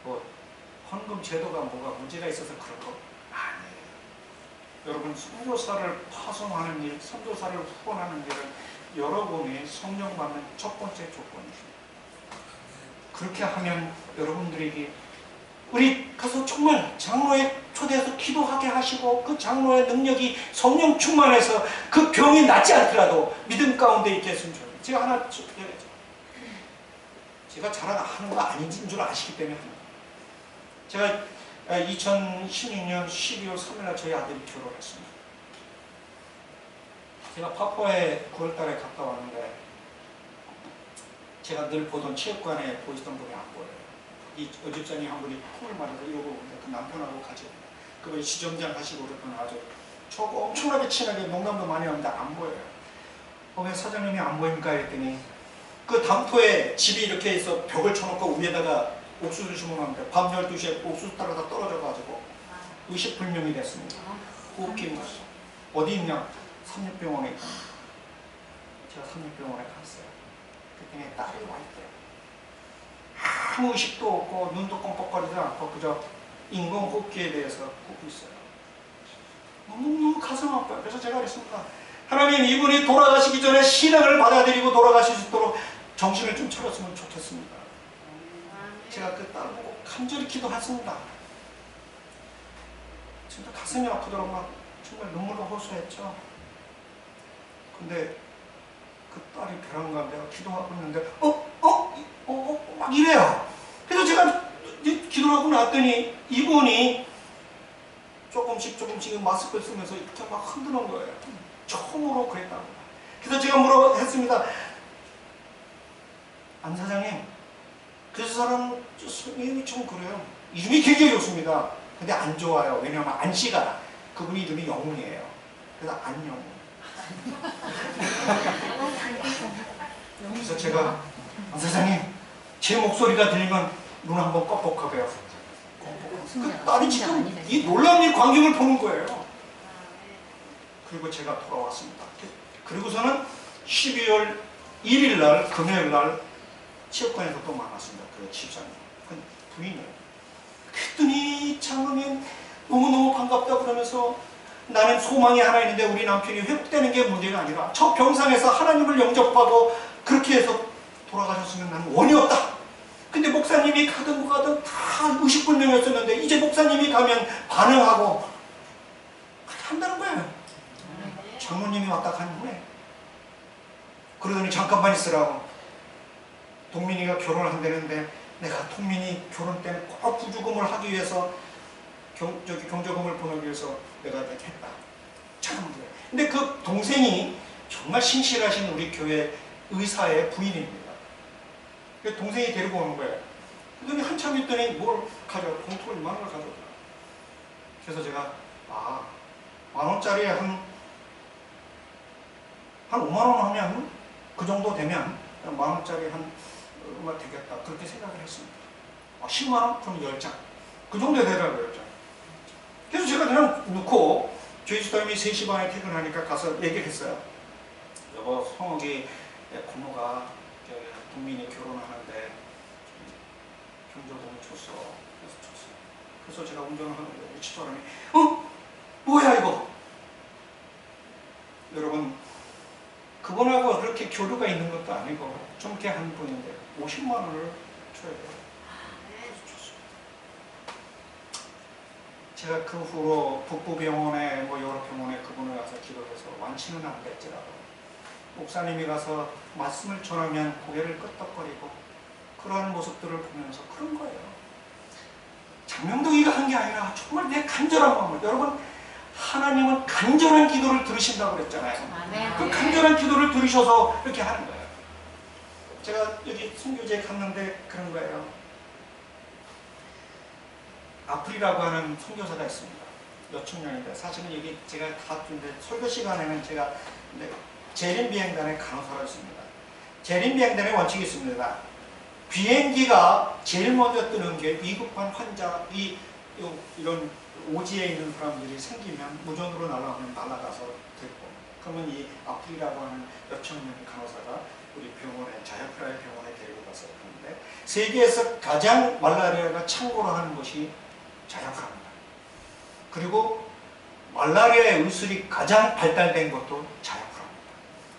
뭐 헌금 제도가 뭐가 문제가 있어서 그런 거 아니에요. 여러분, 선교사를 파송하는 일, 선교사를 후원하는 일은 여러분이 성령 받는 첫 번째 조건이십니다. 그렇게 하면 여러분들에게 우리 가서 정말 장로에 초대해서 기도하게 하시고 그 장로의 능력이 성령 충만해서 그 병이 낫지 않더라도 믿음 가운데 있게 했으면 좋겠어요. 제가 하나 얘기하죠. 제가 자랑하는 거 아닌 줄 아시기 때문에 합니다. 제가 2016년 12월 3일날 저희 아들이 결혼했습니다. 제가 파푸아에 9월달에 갔다 왔는데 제가 늘 보던 체육관에 보이시던 분이 안 보여요. 이 어집사님 한 분이 콩을 말아서 이러고 오는데 그 남편하고 같이 그분이 시정장 하시고 그랬더니 아주 저거 엄청나게 친하게 농담도 많이 하는데 안 보여요. 왜 사장님이 안 보입니까? 했더니 그 담토에 집이 이렇게 있어 벽을 쳐놓고 위에다가 옥수수 심어놨는데 밤 12시에 옥수수 따라다 떨어져가지고 의식불명이 됐습니다. 호흡기 어디 있냐? 삼육병원에 있답니다. 제가 삼육병원에 갔어요. 그랬더니 딸이 와 있대요. 아무 의식도 없고 눈도 껌뻑거리지 않고 그저 인공호흡기에 대해서 굽고 있어요. 너무 가슴 아파요. 그래서 제가 그랬습니다. 하나님, 이분이 돌아가시기 전에 신앙을 받아들이고 돌아가실 수 있도록 정신을 좀 차렸으면 좋겠습니다. 제가 그 딸 보고 간절히 기도했습니다. 진짜 가슴이 아프더라고. 막 정말 눈물로 호소했죠. 근데 그 딸이 벼랑간 내가 기도하고 있는데 막 이래요. 그래서 제가 기도를 하고 나왔더니 이분이 조금씩 마스크를 쓰면서 이렇게 막 흔드는 거예요. 처음으로 그랬다고. 그래서 제가 했습니다. 안 사장님, 그 사람 이름이 좀 그래요. 이름이 굉장히 좋습니다. 근데 안 좋아요. 왜냐하면 안씨가 그분이 이름이 영웅이에요. 그래서 안영웅. 그래서 제가 안 사장님, 제 목소리가 들리면 눈 한번 뻑뻑하게요. 그 딸이 지금 이 놀라운 이 광경을 보는 거예요. 그리고 제가 돌아왔습니다. 그리고서는 12월 1일 날 금요일 날 체육관에서 또 만났습니다. 그 집사님, 그 부인을. 그랬더니 장로님 너무너무 반갑다 그러면서 나는 소망이 하나 있는데 우리 남편이 회복되는 게 문제가 아니라 저 병상에서 하나님을 영접하고 그렇게 해서 돌아가셨으면 나는 원이 없다. 근데 목사님이 가든 뭐가든 다 의식불명이었었는데 이제 목사님이 가면 반응하고 그렇게 한다는 거예요. 장로님이 왔다 간 후에 그러더니 잠깐만 있으라고. 동민이가 결혼을 한다는데 내가 동민이 결혼 때는 꼭 부주금을 하기 위해서 경조금을 보내기 위해서 내가 했다. 잠깐만. 근데 그 동생이 정말 신실하신 우리 교회 의사의 부인입니다. 그래서 동생이 데리고 오는 거예요. 그러더니 한참 있더니 뭘 가져와? 봉투를 이만한 걸 가져오더라. 그래서 제가 10,000원짜리 한 5만 원 하면 그 정도 되면 10,000원짜리 한 얼마 되겠다. 그렇게 생각을 했습니다. 10만 원? 그럼 10장. 그 정도 되더라고요. 10장. 그래서 제가 그냥 놓고 저희 집사람이 3시 반에 퇴근하니까 가서 얘기를 했어요. 여보, 성욱이 고모가 동민이 결혼하는데 경조금을 줬어. 그래서 줬어. 그래서 제가 운전을 하는데 우리 집사람이 뭐야 이거? 여러분, 그분하고 그렇게 교류가 있는 것도 아니고 좀 이렇게 한 분인데 50만 원을 줘야 돼요. 그래서 줬어요. 제가 그 후로 북부병원에 여러 병원에 그분을 가서 기도해서 완치는 안 됐더라도 목사님이 가서 말씀을 전하면 고개를 끄덕거리고 그러한 모습들을 보면서 그런 거예요. 장명동이가 한 게 아니라 정말 내 간절한 마음을. 여러분, 하나님은 간절한 기도를 들으신다고 그랬잖아요. 그 간절한 기도를 들으셔서 이렇게 하는 거예요. 제가 여기 선교지에 갔는데 그런 거예요. 아프리라고 하는 선교사가 있습니다. 몇천 년인데 사실은 여기 제가 갔는데 설교 시간에는 제가 제림비행단의 간호사였습니다. 제림비행단의 원칙이 있습니다. 비행기가 제일 먼저 뜨는 게 위급한 환자, 이런 오지에 있는 사람들이 생기면 무전으로 날아가서 됐고, 그러면 이 아프리라고 하는 몇천 명의 간호사가 우리 병원에, 자야프라의 병원에 데리고 가서 그런데 세계에서 가장 말라리아가 창고로 하는 곳이 자야프라입니다. 그리고 말라리아의 의술이 가장 발달된 것도 자야프라입니다.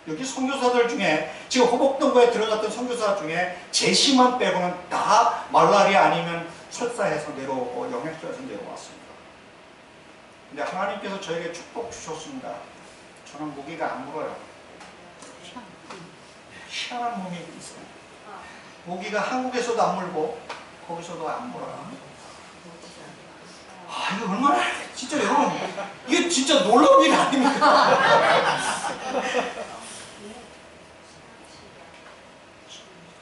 여기 선교사들 중에 지금 호복동거에 들어갔던 선교사 중에 제시만 빼고는 다 말라리아 아니면 설사해서 내려오고 영양소에서 내려왔습니다. 근데 하나님께서 저에게 축복 주셨습니다. 저는 모기가 안 물어요. 희한한 몸이 있어요. 모기가 한국에서도 안 물고 거기서도 안 물어요. 이거 얼마나 진짜 여러분, 이게 진짜 놀라운 일 아닙니까?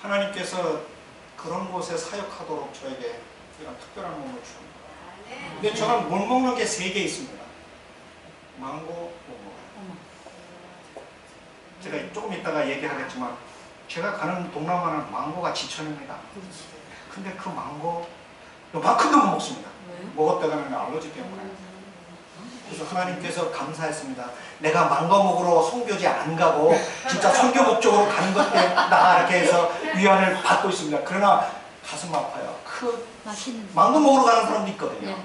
하나님께서 그런 곳에 사역하도록 저에게 이런 특별한 몸을 주십니다. 근데 저는 못 먹는 게 3개 있습니다. 망고 못 먹어요. 제가 조금 이따가 얘기하겠지만 제가 가는 동남아는 망고가 지천입니다. 근데 그 망고 요만큼도 못 먹습니다. 먹었다가는 알러지 때문에. 그래서 하나님께서 감사했습니다. 내가 망고 먹으러 선교지 안 가고 진짜 선교 목적으로 가는 것 때문에 나 이렇게 해서 위안을 받고 있습니다. 그러나 가슴 아파요. 망고 먹으러 가는 사람도 있거든요.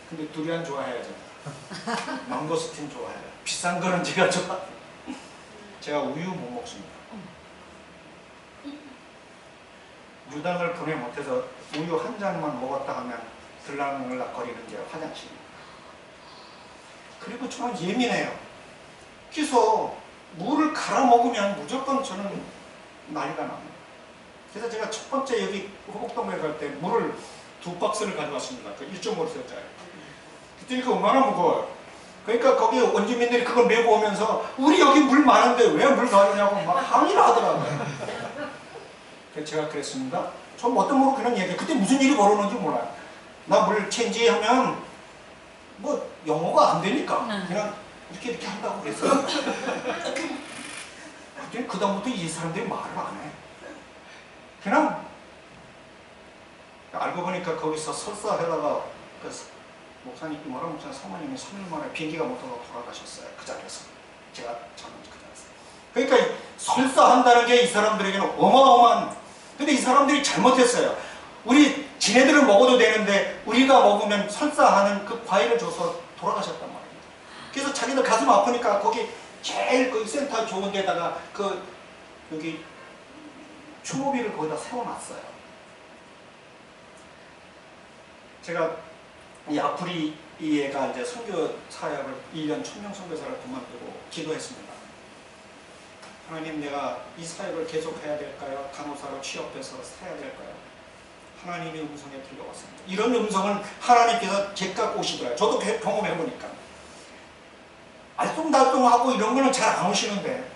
근데 두리안 좋아해야죠. 망고스틴 좋아해요. 비싼 거는 제가 좋아해요. 제가 우유 못 먹습니다. 유당을 분해 못해서 우유 한 잔만 먹었다 하면 들락날락거리는 게 화장실입니다. 그리고 저는 예민해요. 그래서 물을 갈아 먹으면 무조건 저는 난리가 납니다. 그래서 제가 첫 번째 여기 호복동에 갈 때 물을 2박스를 가져왔습니다. 그 1.5리터짜리. 그때 이거 얼마나 무거워요. 그러니까 거기 원주민들이 그걸 메고 오면서 우리 여기 물 많은데 왜 물 가느냐고 막 항의를 하더라고요. 그래서 제가 그랬습니다. 전 뭣도 모르고 그런 얘기. 그때 무슨 일이 벌어졌는지 몰라요. 나 물 체인지하면 뭐 영어가 안 되니까 그냥 이렇게 한다고 그랬어요. 그 다음부터 이 사람들이 말을 안 해. 그냥 알고 보니까 거기서 설사하다가 그 목사님, 이모라 목사님 사모님이 3일 만에 비행기가 못 타고 돌아가셨어요. 그 자리에서. 제가 참 그 자리에서. 그러니까 설사한다는 게 이 사람들에게는 어마어마한. 근데 이 사람들이 잘못했어요. 우리 지네들은 먹어도 되는데 우리가 먹으면 설사하는 그 과일을 줘서 돌아가셨단 말이에요. 그래서 자기들 가슴 아프니까 거기 제일 그 센터 좋은 데다가 그 여기 추모비를 거기다 세워놨어요. 제가 이 아프리에가 이제 선교 사역을 1년 천명 선교사를 그만두고 기도했습니다. 하나님, 내가 이 사역을 계속해야 될까요? 간호사로 취업해서 해야 될까요? 하나님의 음성에 들려왔습니다. 이런 음성은 하나님께서 제가 오시더라고요. 저도 경험해보니까 알쏭달쏭하고 이런 거는 잘 안 오시는데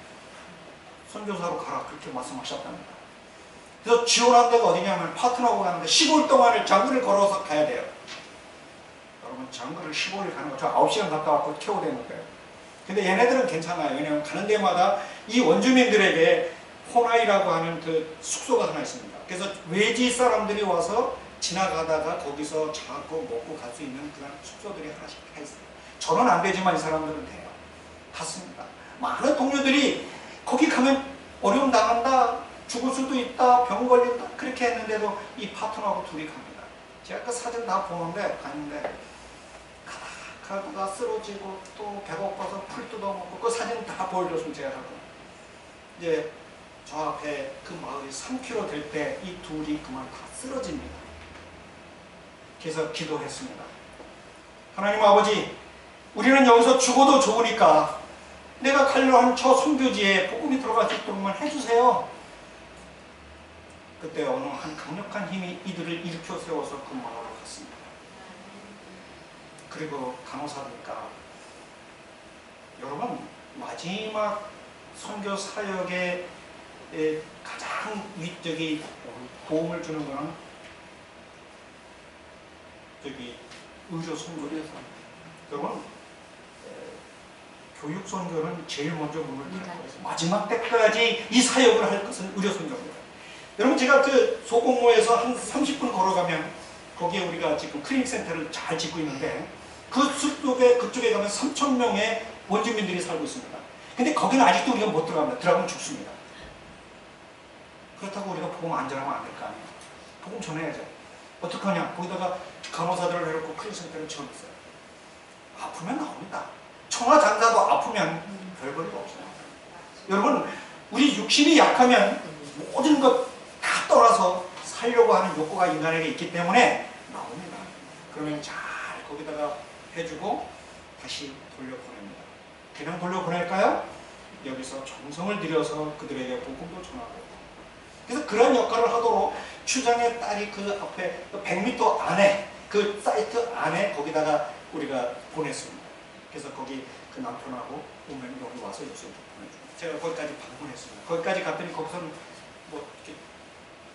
선교사로 가라 그렇게 말씀하셨답니다. 그래서 지원한 데가 어디냐면 파트너하고 가는데 15일 동안을 장거리를 걸어서 가야 돼요. 여러분, 장거리를 15일 가는 거 저 9시간 갔다 왔고 태워대는데, 근데 얘네들은 괜찮아요. 왜냐하면 가는 데마다 이 원주민들에게 호나이라고 하는 그 숙소가 하나 있습니다. 그래서 외지 사람들이 와서 지나가다가 거기서 자고 먹고 갈 수 있는 그런 숙소들이 하나씩 다 있어요. 저는 안 되지만 이 사람들은 돼요. 갔습니다. 많은 동료들이 거기 가면 어려움 당한다, 죽을 수도 있다, 병 걸린다 그렇게 했는데도 이 파트너하고 둘이 갑니다. 제가 그 사진 다 보는데 갔는데 가다가 쓰러지고 또 배고파서 풀 뜯어먹고 그 사진 다 보여줬으면 제가 하고, 이제 저 앞에 그 마을이 3km 될 때 이 둘이 그만 다 쓰러집니다. 그래서 기도했습니다. 하나님 아버지, 우리는 여기서 죽어도 좋으니까 내가 가려고 하는 저 선교지에 복음이 들어갈 수 있도록만 해주세요. 그때 어느 한 강력한 힘이 이들을 일으켜 세워서 그 마을로 갔습니다. 그리고 간호사니까 여러분, 마지막 선교 사역에 가장 위적이 도움을 주는 것은 저기 의료 선교에서, 여러분, 교육 선교는 제일 먼저 문을 닫고 마지막 때까지 이 사역을 할 것은 의료 선교입니다. 여러분, 제가 그 소공모에서 한 30분 걸어가면 거기에 우리가 지금 클리닉 센터를 잘 짓고 있는데 그 숲속에 그쪽에 가면 3,000명의 원주민들이 살고 있습니다. 근데 거기는 아직도 우리가 못 들어갑니다. 들어가면 죽습니다. 그렇다고 우리가 복음 안 전하면 안 될 거 아니에요. 복음 전해야죠. 어떻게 하냐? 거기다가 간호사들을 해놓고 클리닉 센터를 지어놨어요. 아프면 나옵니다. 청아장사도 아프면 별거리가 없어요. 여러분, 우리 육신이 약하면 모든 것 다 떠나서 살려고 하는 욕구가 인간에게 있기 때문에 나옵니다. 그러면 잘 거기다가 해주고 다시 돌려보냅니다. 그냥 돌려보낼까요? 여기서 정성을 들여서 그들에게 복음도 전하고, 그래서 그런 역할을 하도록 추장의 딸이 그 앞에 100m 안에 그 사이트 안에 거기다가 우리가 보냈습니다. 그래서 거기 그 남편하고 오면 여기 와서 요새 보내줍니다. 제가 거기까지 방문했습니다. 거기까지 갔더니 거기서는 뭐 이렇게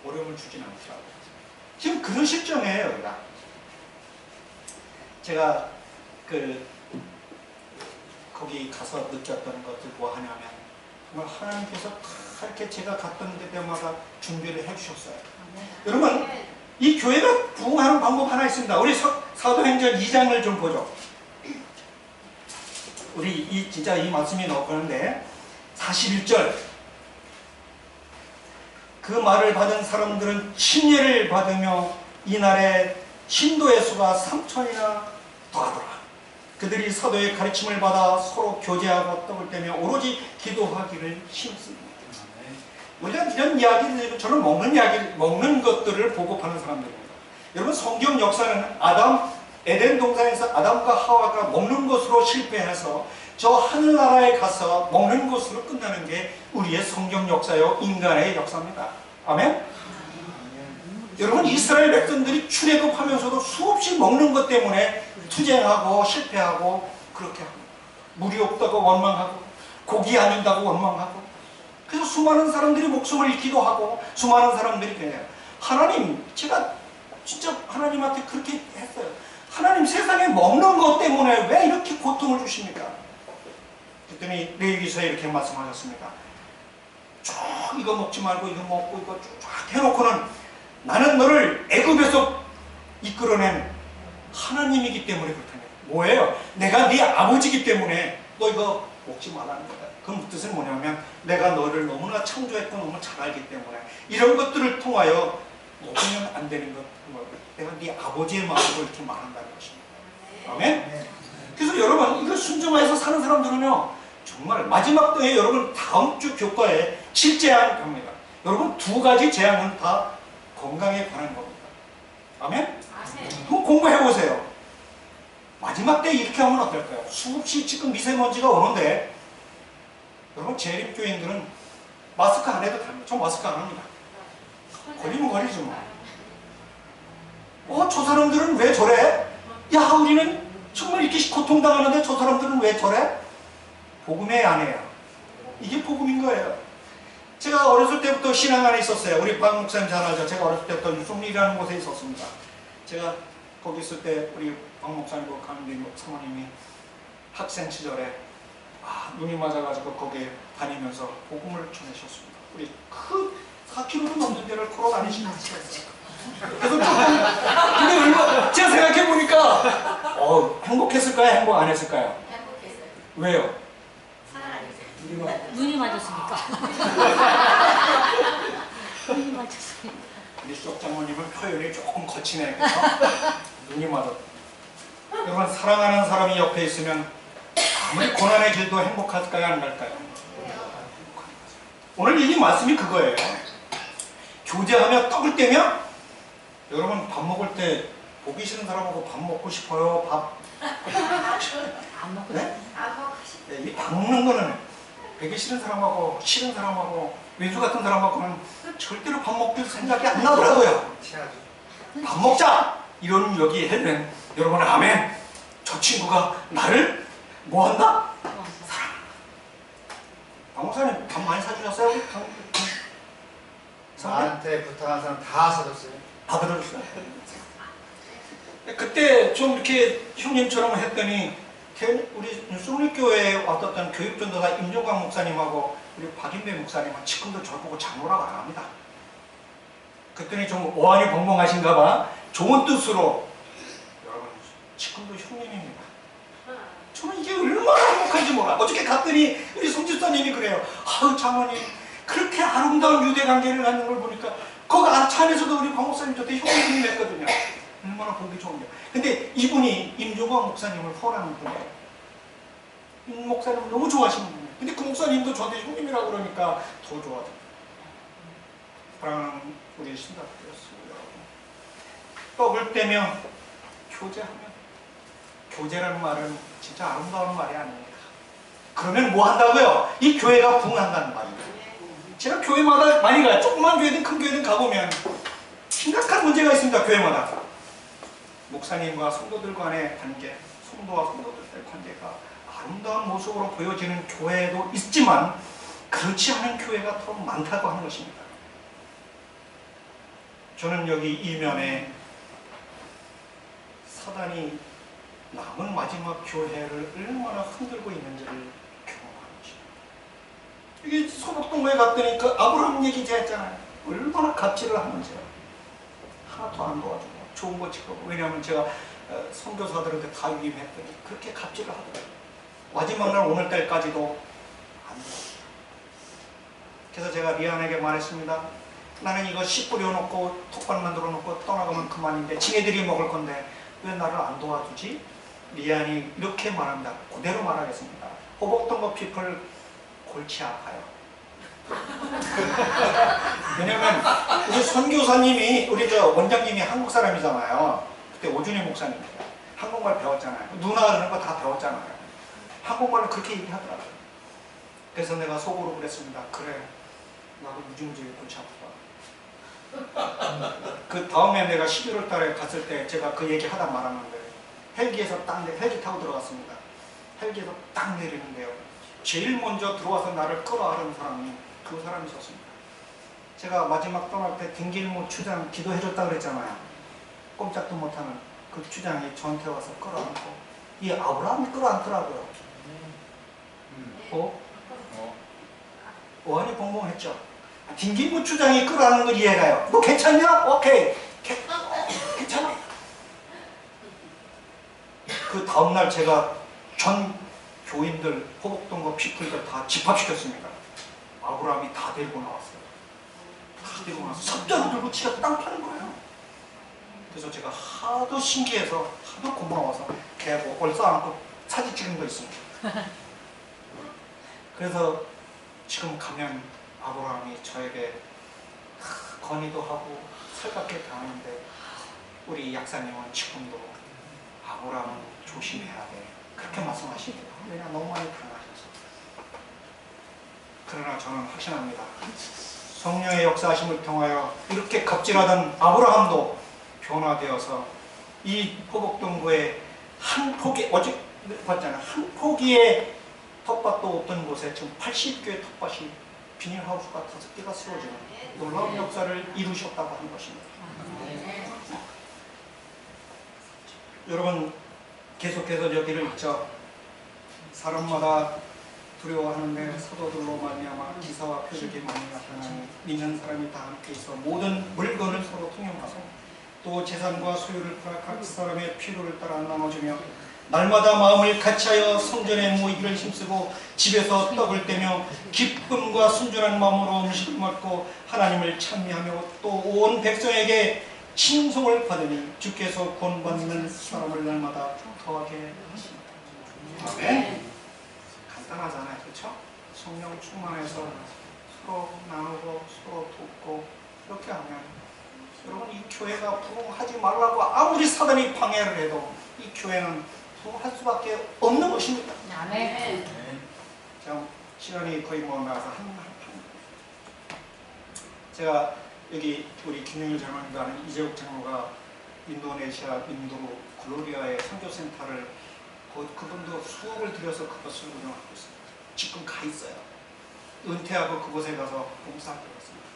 어려움을 주진 않더라고요. 지금 그런 실정이에요, 여기가. 제가 그 거기 가서 느꼈던 것들 뭐 하냐면, 정말 하나님께서 다 이렇게 제가 갔던 데마다 준비를 해주셨어요. 여러분, 이 교회가 부흥하는 방법 하나 있습니다. 우리 사도행전 2장을 좀 보죠. 우리 진짜 이 말씀이 나오는데 41절, 그 말을 받은 사람들은 침례를 받으며 이날에 신도의 수가 3,000이나 더하더라. 그들이 사도의 가르침을 받아 서로 교제하고 떡을 떼며 오로지 기도하기를 힘씁니다. 이런 이야기를, 저는 먹는 것들을 보고파는 사람들입니다. 여러분, 성경 역사는 에덴 동산에서 아담과 하와가 먹는 것으로 실패해서 저 하늘나라에 가서 먹는 것으로 끝나는 게 우리의 성경 역사요, 인간의 역사입니다. 아멘? 여러분, 이스라엘 백성들이 출애굽하면서도 수없이 먹는 것 때문에 투쟁하고 실패하고 그렇게 합니다. 물이 없다고 원망하고 고기 안 준다고 원망하고 그래서 수많은 사람들이 목숨을 잃기도 하고 수많은 사람들이 그래요. 하나님, 제가 진짜 하나님한테 그렇게 했어요. 하나님, 세상에 먹는 것 때문에 왜 이렇게 고통을 주십니까? 그랬더니 레위기서에 이렇게 말씀하셨습니다. 쭉 이거 먹지 말고 이거 먹고 이거 쫙 해놓고는 나는 너를 애굽에서 이끌어낸 하나님이기 때문에 그렇다는 거예요. 뭐예요? 내가 네 아버지이기 때문에 너 이거 먹지 말라는 거야. 그 뜻은 뭐냐면 내가 너를 너무나 창조했고 너무 잘 알기 때문에 이런 것들을 통하여 먹으면 안 되는 것, 내가 네 아버지의 마음으로 이렇게 말한다는 것입니다. 아멘? 그래서 여러분, 이거 순종해서 사는 사람들은요, 정말 마지막 때에 여러분 다음 주 교과에 7재앙 갑니다. 여러분, 2가지 재앙은 다 건강에 관한 겁니다. 아멘? 그럼 공부해보세요. 마지막 때 이렇게 하면 어떨까요? 수없이 지금 미세먼지가 오는데 여러분, 재림교인들은 마스크 안 해도 됩니다. 저 마스크 안 합니다. 걸리면 걸리지 뭐. 저 사람들은 왜 저래? 야, 우리는 정말 이렇게 고통당하는데 저 사람들은 왜 저래? 복음의 아내야. 이게 복음인 거예요. 제가 어렸을 때부터 신앙 안에 있었어요. 우리 박 목사님 잘 알죠? 제가 어렸을 때부터 유성리라는 곳에 있었습니다. 제가 거기 있을 때 우리 박 목사님과 강민 사모님이 학생 시절에 눈이 맞아가지고 거기에 다니면서 복음을 전하셨습니다. 우리 큰 4km도 넘는 데를 걸어 다니시는 거예요. 그래서 조금 근데 제가 생각해보니까 행복했을까요? 행복 안 했을까요? 행복했어요. 왜요? 눈이 맞았으니까. 눈이 맞았으니까. 우리 쪽 장모님은 표현이 조금 거치네. 그래서 눈이 맞았다. 여러분, 사랑하는 사람이 옆에 있으면 아무리 고난의 길도 행복할까요? 안 갈까요? 오늘 이 말씀이 그거예요. 교제하며 떡을 떼며 여러분, 밥 먹을 때 보기 싫은 사람하고 밥 먹고 싶어요? 안 먹고 네? 안 먹고 싶어. 이 밥 먹는 거는 보기 싫은 사람하고 싫은 사람하고 외주 같은 사람하고는 절대로 밥 먹을 생각이 안 나더라고요. 밥 먹자! 이런 여기 해는 여러분, 아멘. 저 친구가 나를 뭐 한다? 사랑. 박 목사님 밥 많이 사주셨어요? 나한테 부탁한 사람 다 사줬어요. 다 들어줬어요. 그때 좀 이렇게 형님처럼 했더니 우리 숭리교회에 왔었던 교육전도사 임종광 목사님하고 우리 박인배 목사님은 지금도 저를 보고 장로라고 안 합니다. 그랬더니 좀 오한이 벙벙하신가 봐. 좋은 뜻으로 여러분, 지금도 형님입니다. 저는 이게 얼마나 행복한지 몰라. 어저께 갔더니 우리 송집사님이 그래요. 아우, 장모님 그렇게 아름다운 유대관계를 갖는 걸 보니까 거기 차 안에서도 우리 박 목사님 저때 형님이 맺거든요. 얼마나 보기 좋은데요. 근데 이분이 임종광 목사님을 후원하는 분이에요. 이 목사님을 너무 좋아하시는 분이에요. 근데 그 목사님도 저한테 형님이라고 그러니까 더 좋아져요. 사랑하는 우리 신학교였습니다. 떡을 떼며 교제하며, 교제라는 말은 진짜 아름다운 말이 아닙니까? 그러면 뭐 한다고요? 이 교회가 부흥한다는 말입니다. 제가 교회마다 많이 가요. 조그만 교회든 큰 교회든 가보면 심각한 문제가 있습니다. 교회마다. 목사님과 성도들 간의 관계, 성도와 성도들의 관계가 아름다운 모습으로 보여지는 교회도 있지만 그렇지 않은 교회가 더 많다고 하는 것입니다. 저는 여기 이면에 사단이 남은 마지막 교회를 얼마나 흔들고 있는지를 경험하는 것입니다. 이게 소복동거에 갔더니 그 아브라함 얘기 제가 했잖아요. 얼마나 갑질을 하는지요. 하나도 안 도와주고 좋은 거 찍고. 왜냐하면 제가 선교사들한테 다 위임했더니 그렇게 갑질을 하더라고요. 마지막 날 오늘날까지도 안 도와줘요. 그래서 제가 리안에게 말했습니다. 나는 이거 씨 뿌려놓고 톡반 만들어 놓고 떠나가면 그만인데 지네들이 먹을 건데 왜 나를 안 도와주지? 리안이 이렇게 말합니다. 그대로 말하겠습니다. 호복동거 피플 골치 아파요. 왜냐면 우리 선교사님이 우리 저 원장님이 한국 사람이잖아요. 그때 오준희 목사님이요. 한국말 배웠잖아요. 누나 그러는 거 다 배웠잖아요. 한국말로 그렇게 얘기하더라고요. 그래서 내가 속으로 그랬습니다. 그래, 나도 무지무지 골치 아프다. 그 다음에 내가 11월 달에 갔을 때 제가 그 얘기 하다 말았는데 헬기에서 딴 데 헬기 타고 들어갔습니다. 헬기에서 딱 내리는데요. 제일 먼저 들어와서 나를 끌어안은 사람이 그 사람이었습니다. 제가 마지막 떠날 때 딩길모 추장 기도해줬다 그랬잖아요. 꼼짝도 못하는 그 추장이 저한테 와서 끌어안고 이 아브라함이 끌어안더라고요. 어안이 벙벙했죠. 딩길모 추장이 끌어안는 걸 이해가요. 너 괜찮냐? 오케이. 괜찮아. 그 다음날 제가 전 교인들, 호복동과 피플들 다 집합시켰습니다. 아브라함이 다 데리고 나왔어요. 다 데리고 나와서 삽자루 들고 지가 땅 파는 거예요. 그래서 제가 하도 신기해서 하도 고마워서 걔하고 얼싸안고 사진 찍은 거 있습니다. 그래서 지금 가면 아브라함이 저에게 건의도 하고 살갑게 당하는데 우리 약사님은 지금도 아브라함은 조심해야 돼. 그렇게 말씀하십니다. 왜냐 너무 많이 당하셔서. 그러나 저는 확신합니다. 성령의 역사하심을 통하여 이렇게 갑질하던 아브라함도 변화되어서 이 호복동구의 한 포기, 어제 봤잖아요. 한 포기의 텃밭도 없던 곳에 지금 80개의 텃밭이 비닐하우스가 5개가 세워지는 놀라운 역사를 이루셨다고 하는 것입니다. 여러분 계속해서 여기를 읽죠. 사람마다 두려워하는데 사도들로 말미암아 기사와 표적이 많이 나타나니 믿는 사람이 다 함께 있어 모든 물건을 서로 통용하소 또 재산과 소유를 팔아 각 사람의 필요를 따라 나눠주며 날마다 마음을 같이하여 성전에 모이기를 힘쓰고 집에서 떡을 떼며 기쁨과 순전한 마음으로 음식을 먹고 하나님을 찬미하며 또 온 백성에게 칭송을 받으니 주께서 구원받는 사람을 날마다 더하게 하십니다. 아멘. 간단하잖아요, 그렇죠? 성령 충만해서 서로 나누고 서로 돕고 이렇게 하면 여러분 이 교회가 부흥하지 말라고 아무리 사단이 방해를 해도 이 교회는 부흥할 수밖에 없는 것입니다. 아멘. 자, 시간이 거의 뭐 나서 제가 여기 우리 김영일 장로님과 하는 이재욱 장로가 인도네시아 인도 글로리아의 선교센터를 그분도 수억을 들여서 그것을 운영하고 있습니다. 지금 가 있어요. 은퇴하고 그곳에 가서 봉사하고 있습니다.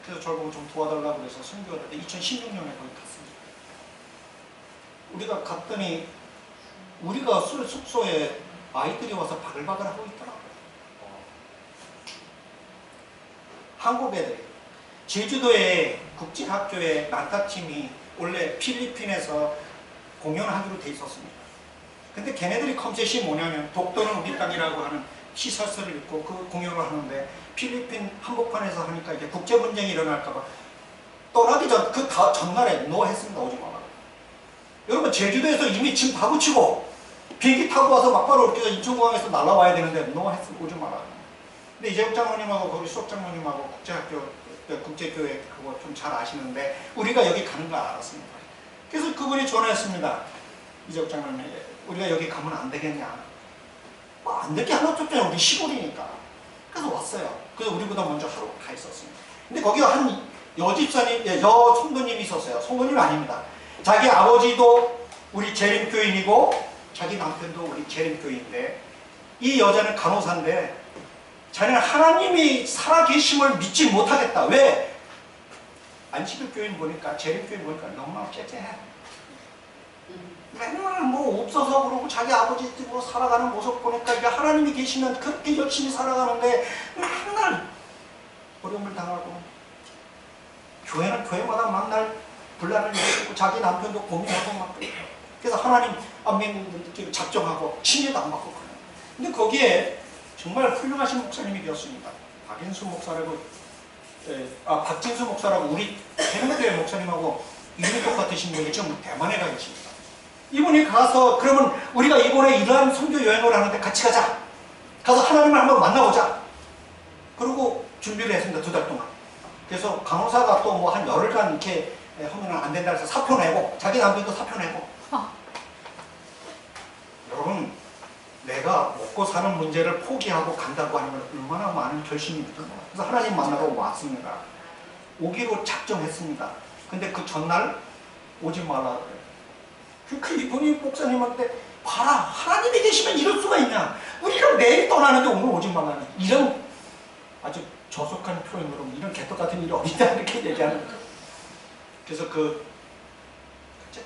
그래서 저를 보고 좀 도와달라고 해서 선교를 했는데 2016년에 거기 갔습니다. 우리가 갔더니 우리가 숙소에 아이들이 와서 바글바글 하고 있더라고요. 한국 애들이. 제주도의 국제학교의 난타팀이 원래 필리핀에서 공연하기로 돼 있었습니다. 근데 걔네들이 컨셉이 뭐냐면 독도는 우리 땅이라고 하는 시설서를 읽고 그 공연을 하는데 필리핀 한복판에서 하니까 이제 국제 분쟁이 일어날까봐 떠나기 전 그 전날에 노 했습니다. 오지 마라. 여러분 제주도에서 이미 짐 다 붙이고 비행기 타고 와서 막바로 이렇게 인천공항에서 날아와야 되는데 노 했으면 오지 마라. 근데 이재욱 장로님하고 거기 수석 장로님하고 국제교회 그거 좀 잘 아시는데 우리가 여기 가는 걸 알았습니다. 그래서 그분이 전화했습니다. 이재욱 장로님에게 우리가 여기 가면 안 되겠냐. 뭐 안 될 게 하나도 없잖아요. 우리 시골이니까. 그래서 왔어요. 그래서 우리보다 먼저 하루 가 있었습니다. 근데 거기 한 여집사님, 여 성도님이 있었어요. 성도님 아닙니다. 자기 아버지도 우리 재림교인이고 자기 남편도 우리 재림교인인데 이 여자는 간호사인데 자기는 하나님이 살아계심을 믿지 못하겠다. 왜? 안식일교인 보니까 재림교인 보니까 너무나 째째해. 맨날 뭐 없어서 그러고 자기 아버지 집으로 살아가는 모습 보니까 이게 하나님이 계시면 그렇게 열심히 살아가는데 맨날 어려움을 당하고 교회는 교회마다 만날 분란을 일으키고 자기 남편도 고민하고 막 그래서 하나님 안 믿는 분들끼리 작정하고 친례도 안 받고 그래요. 근데 거기에 정말 훌륭하신 목사님이 되었습니다. 박인수 목사라고 박진수 목사라고 우리 대명교회 목사님하고 이름이 똑같으신 분이 지금 대만에 가 계십니다. 이분이 가서 그러면 우리가 이번에 이러한 선교 여행을 하는데 같이 가자. 가서 하나님을 한번 만나보자. 그리고 준비를 했습니다. 2달 동안. 그래서 간호사가 또 뭐 한 열흘간 이렇게 하면 안 된다 해서 사표 내고 자기 남편도 사표 내고 여러분 내가 먹고 사는 문제를 포기하고 간다고 하는 건 얼마나 많은 결심이 있던가. 그래서 하나님 만나러 왔습니다. 오기로 작정했습니다. 근데 그 전날 오지 말라 그래요. 그 이분이 목사님한테 봐라, 하나님이 계시면 이럴 수가 있냐, 우리가 매일 떠나는데 오늘 오지 말라니, 이런 아주 저속한 표현으로 이런 개떡 같은 일이 어디다 이렇게 얘기하는 거예요. 그래서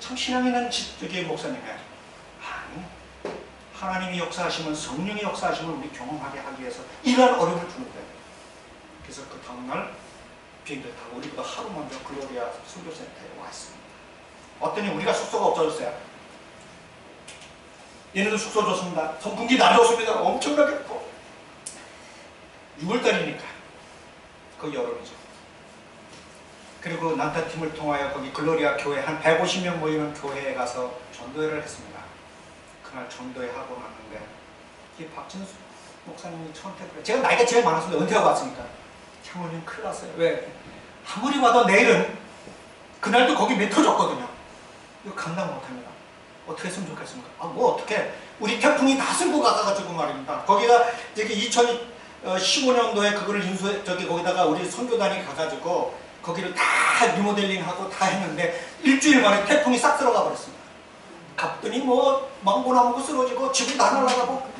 참 신앙 있는 저기 목사님이 아니, 하나님이 역사하시면, 성령이 역사하시면 우리 경험하게 하기 위해서 이러한 어려움을 주는 거예요. 그래서 그 다음날 비행기를 타고 우리보다 하루 먼저 글로리아 선교센터에 와 있습니다. 어떠니 우리가 숙소가 없어졌어요. 얘네도 숙소 줬습니다. 선풍기 놔줬습니다. 엄청나게 덥고 6월달이니까 거의 여름이죠. 그리고 난타팀을 통하여 거기 글로리아 교회 한 150명 모이는 교회에 가서 전도회를 했습니다. 그날 전도회 하고 났는데 이 박진수 목사님이 저한테 그래요. 제가 나이가 제일 많았습니다. 은퇴하고 왔으니까. 장모님 큰일 났어요. 왜? 아무리 봐도 내일은 그날도 거기 메터졌거든요. 이거 감당 못합니다. 어떻게 했으면 좋겠습니까? 뭐 어떻게, 우리 태풍이 다 쓸고 가가지고 말입니다. 거기가 저기 2015년도에 그거를 거기다가 우리 선교단이 가가지고 거기를 다 리모델링하고 다 했는데 일주일 만에 태풍이 싹 들어가 버렸습니다. 갔더니 뭐 망고나무가 쓰러지고 집이 다 날아가고,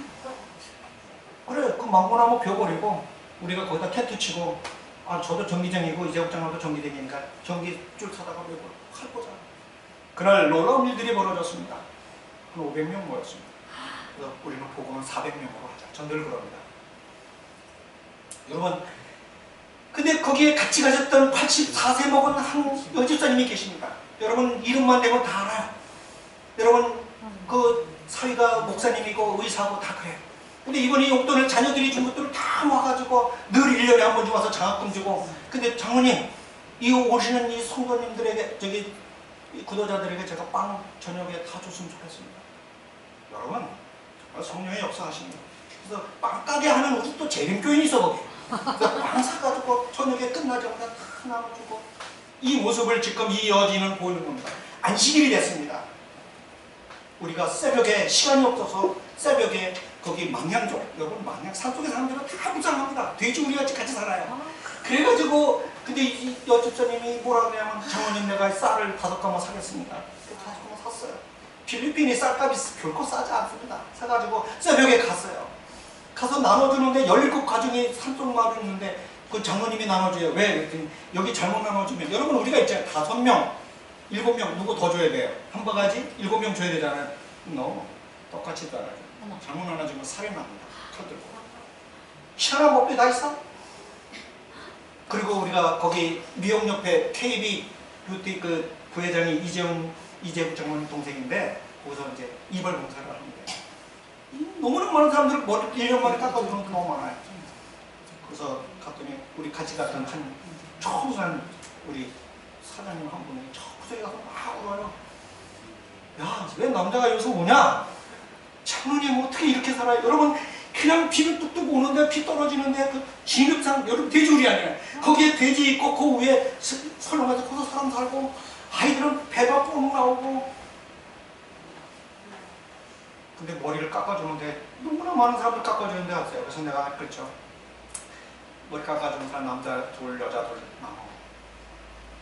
그래 그 망고나무 벼버리고 우리가 거기다 텐트 치고, 저도 전기쟁이고 이재국장도 전기쟁이니까 전기줄 사다가 외고 칼 꽂아. 그날 놀라운 일들이 벌어졌습니다. 한 500명 모였습니다. 그래서 우리는 복음은 400명으로 하자, 전도를 그럽니다. 여러분, 근데 거기에 같이 가셨던 84세 먹은 한 여집사님이 계십니다. 여러분 이름만 대면 다 알아요. 여러분 그 사위가 목사님이고 의사고 다 그래요. 근데 이번에 용돈을 자녀들이 준 것들을 다 모아가지고 늘 1년에 한 번씩 와서 장학금 주고, 근데 장모님 이 오시는 이 성도님들에게, 저기 이 구도자들에게 제가 빵 저녁에 다 줬으면 좋겠습니다. 여러분 정말 성령의 역사하십니다. 그래서 빵가게 하는 우리 또 재림교인이 있어 거기. 그래서 빵 사가지고 저녁에 끝나자마자 다 나눠주고, 이 모습을 지금 이 여진은 보이는 겁니다. 안식일이 됐습니다. 우리가 새벽에 시간이 없어서 새벽에 거기 망향족, 여러분 망향 산속의 사람들은 다 불쌍합니다. 돼지우리같이 같이 살아요. 그래가지고 근데 이 여집사님이 뭐라 그러냐면, 장모님 내가 쌀을 5가마 사겠습니다. 5가마 샀어요. 필리핀이 쌀값이 결코 싸지 않습니다. 사가지고 새벽에 갔어요. 가서 나눠주는데 17가정이 산속 마을에 있는데 그 장모님이 나눠줘요. 왜? 그랬더니 여기 잘못 나눠주면, 여러분 우리가 있잖아요. 5명, 7명 누구 더 줘야 돼요? 한 바가지 7명 줘야 되잖아요. 너무 똑같이 따라요. 잘못 나눠주면 살인합니다. 칼 들고. 희한한 법이 다 있어. 그리고 우리가 거기 미용 옆에 KB 뷰티 그 부회장이 이재국 장모님 동생인데, 거기서 이제 이발 봉사를 하는데 너무나 많은 사람들을 머리 1년 만에 깎아주는 것도 너무 많아요. 그래서 갔더니 우리 같이 갔던 한 청소한 우리 사장님 한 분이 저 구석에 가서 막 울어요. 야, 왜 남자가 여기서 오냐? 장모님 어떻게 이렇게 살아요? 여러분 그냥 비를 뚝뚝 오는데 비 떨어지는데 그 진흙상, 여러분 돼지우리 아니에요. 거기에 돼지 있고 그 위에 설렁가지고 거기서 사람 살고, 아이들은 배가 뽕 나오고. 근데 머리를 깎아주는데 너무나 많은 사람들 깎아주는데 왔어요. 그래서 내가 그렇죠, 머리 깎아주는 사람 남자 둘 여자 둘 나눠.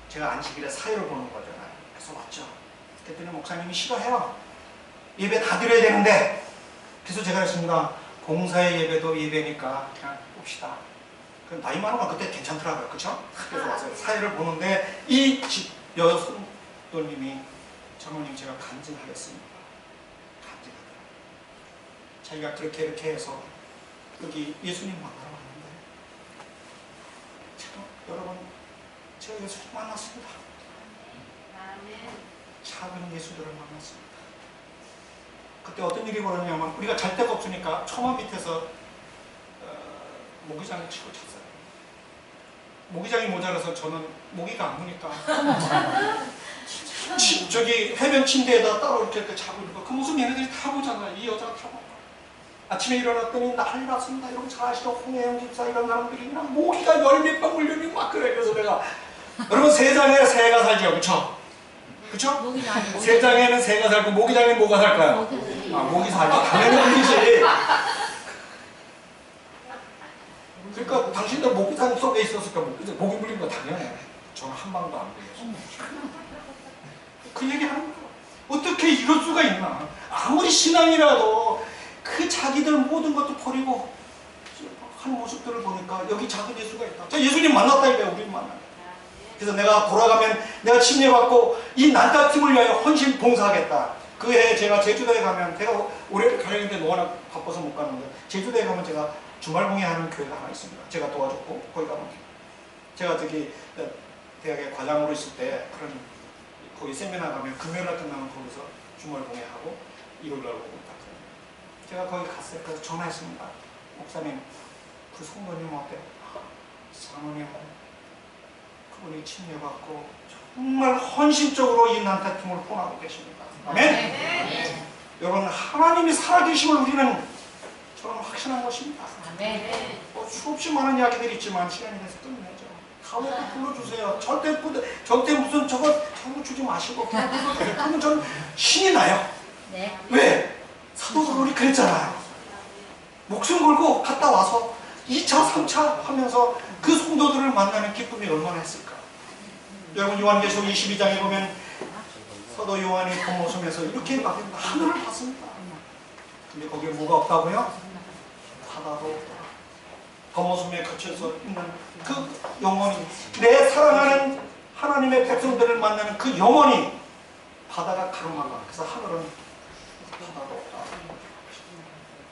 제가 안식일에 사회를 보는 거잖아요. 그래서 왔죠. 그랬더니 목사님이 싫어해요. 예배 다 드려야 되는데. 그래서 제가 했습니다. 봉사의 예배도 예배니까 그냥 봅시다. 나이 많은 건 그때 괜찮더라고요. 그쵸? 그래서 와서 사회를 보는데 이 집 여성도님이, 장모님 제가 간증하겠습니다. 간증하더라고요. 자기가 그렇게 이렇게 해서 여기 예수님 만나러 왔는데, 여러분 제가 예수님 만났습니다. 작은 예수들을 만났습니다. 그때 어떤 일이 벌어졌냐면, 우리가 잘 데가 없으니까 처마 밑에서 모기장을 치고 잤어요. 모기장이 모자라서 저는 모기가 안 무니까 저기 해변 침대에다 따로 이렇게 자고 있는 거, 그 모습 얘네들이 다 보잖아요. 이 여자가 다 보고. 아침에 일어났더니 난리 났습니다. 여러분 잘 아시죠? 홍혜영 집사 이런 사람들이 그냥 모기가 10몇 방 물려니 막 그래. 그래서 내가, 여러분 세상에 새가 살죠, 그쵸? 그쵸? 세상에는 새가 살고 모기장에는 뭐가 살까요? 모기 살죠. 당연히 모기지. 그러니까 당신들 모기장 속에 있었으니까 모기 물린 거 당연해. 저는 한 방도 안 물렸어요. 그 얘기 하는 거예요. 어떻게 이럴 수가 있나? 아무리 신앙이라도 그 자기들 모든 것도 버리고 한 모습들을 보니까 여기 작은 예수가 있다. 자, 예수님 만났다 이거야, 우리 만나. 그래서 내가 돌아가면 내가 침례받고 이 난타팀을 위하여 헌신 봉사하겠다. 그 해 제가 제주도에 가면, 제가 올해 가려는데 워낙 바빠서 못 가는데, 제주도에 가면 제가 주말 공예하는 교회가 하나 있습니다. 제가 도와줬고, 거기 가면 제가 저기 대학에 과장으로 있을 때 그런 거기 세미나 가면 금요일날 끝나면 거기서 주말 공예하고 일요일날 오고 딱. 제가 거기 갔어요. 그래서 전화했습니다. 목사님, 그 성도님 어때요? 사모님, 그분이 침례받고 정말 헌신적으로 이 난타팀을 혼하고 계십니다. 아멘? 여러분, 하나님이 살아계심을 우리는 저는 확신한 것입니다. 수없이 많은 이야기들이 있지만 시간이 돼서 끝내죠. 감옥도 불러주세요. 절대 무슨 저거 주지 마시고 그러면 저는 신이 나요. 왜? 사도 바울이 그랬잖아요. 목숨 걸고 갔다 와서 2차, 3차 하면서 그 성도들을 만나는 기쁨이 얼마나 했을까. 여러분, 요한계시록 22장에 보면 사도 요한이 겉모습에서 이렇게 막 하늘을 봤습니다. 근데 거기에 뭐가 없다고요? 바다도 없다. 겉모습에 갇혀서 있는 그 영혼이, 내 사랑하는 하나님의 백성들을 만나는 그 영혼이 바다가 가로막아. 그래서 하늘은 바다도 없다.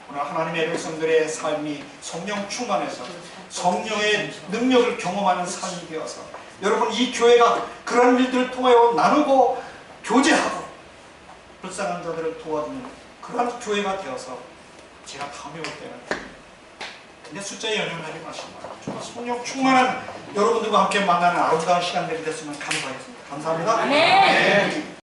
오늘 하나님의 백성들의 삶이 성령 충만해서 성령의 능력을 경험하는 삶이 되어서 여러분, 이 교회가 그런 일들을 통하여 나누고 교제하고 불쌍한 자들을 도와주는 그런 교회가 되어서 제가 다음에 올 때는, 근데 숫자에 연연하지 마십니다. 정말 성령 충만한 여러분들과 함께 만나는 아름다운 시간들이 됐으면 감사하겠습니다. 감사합니다. 네.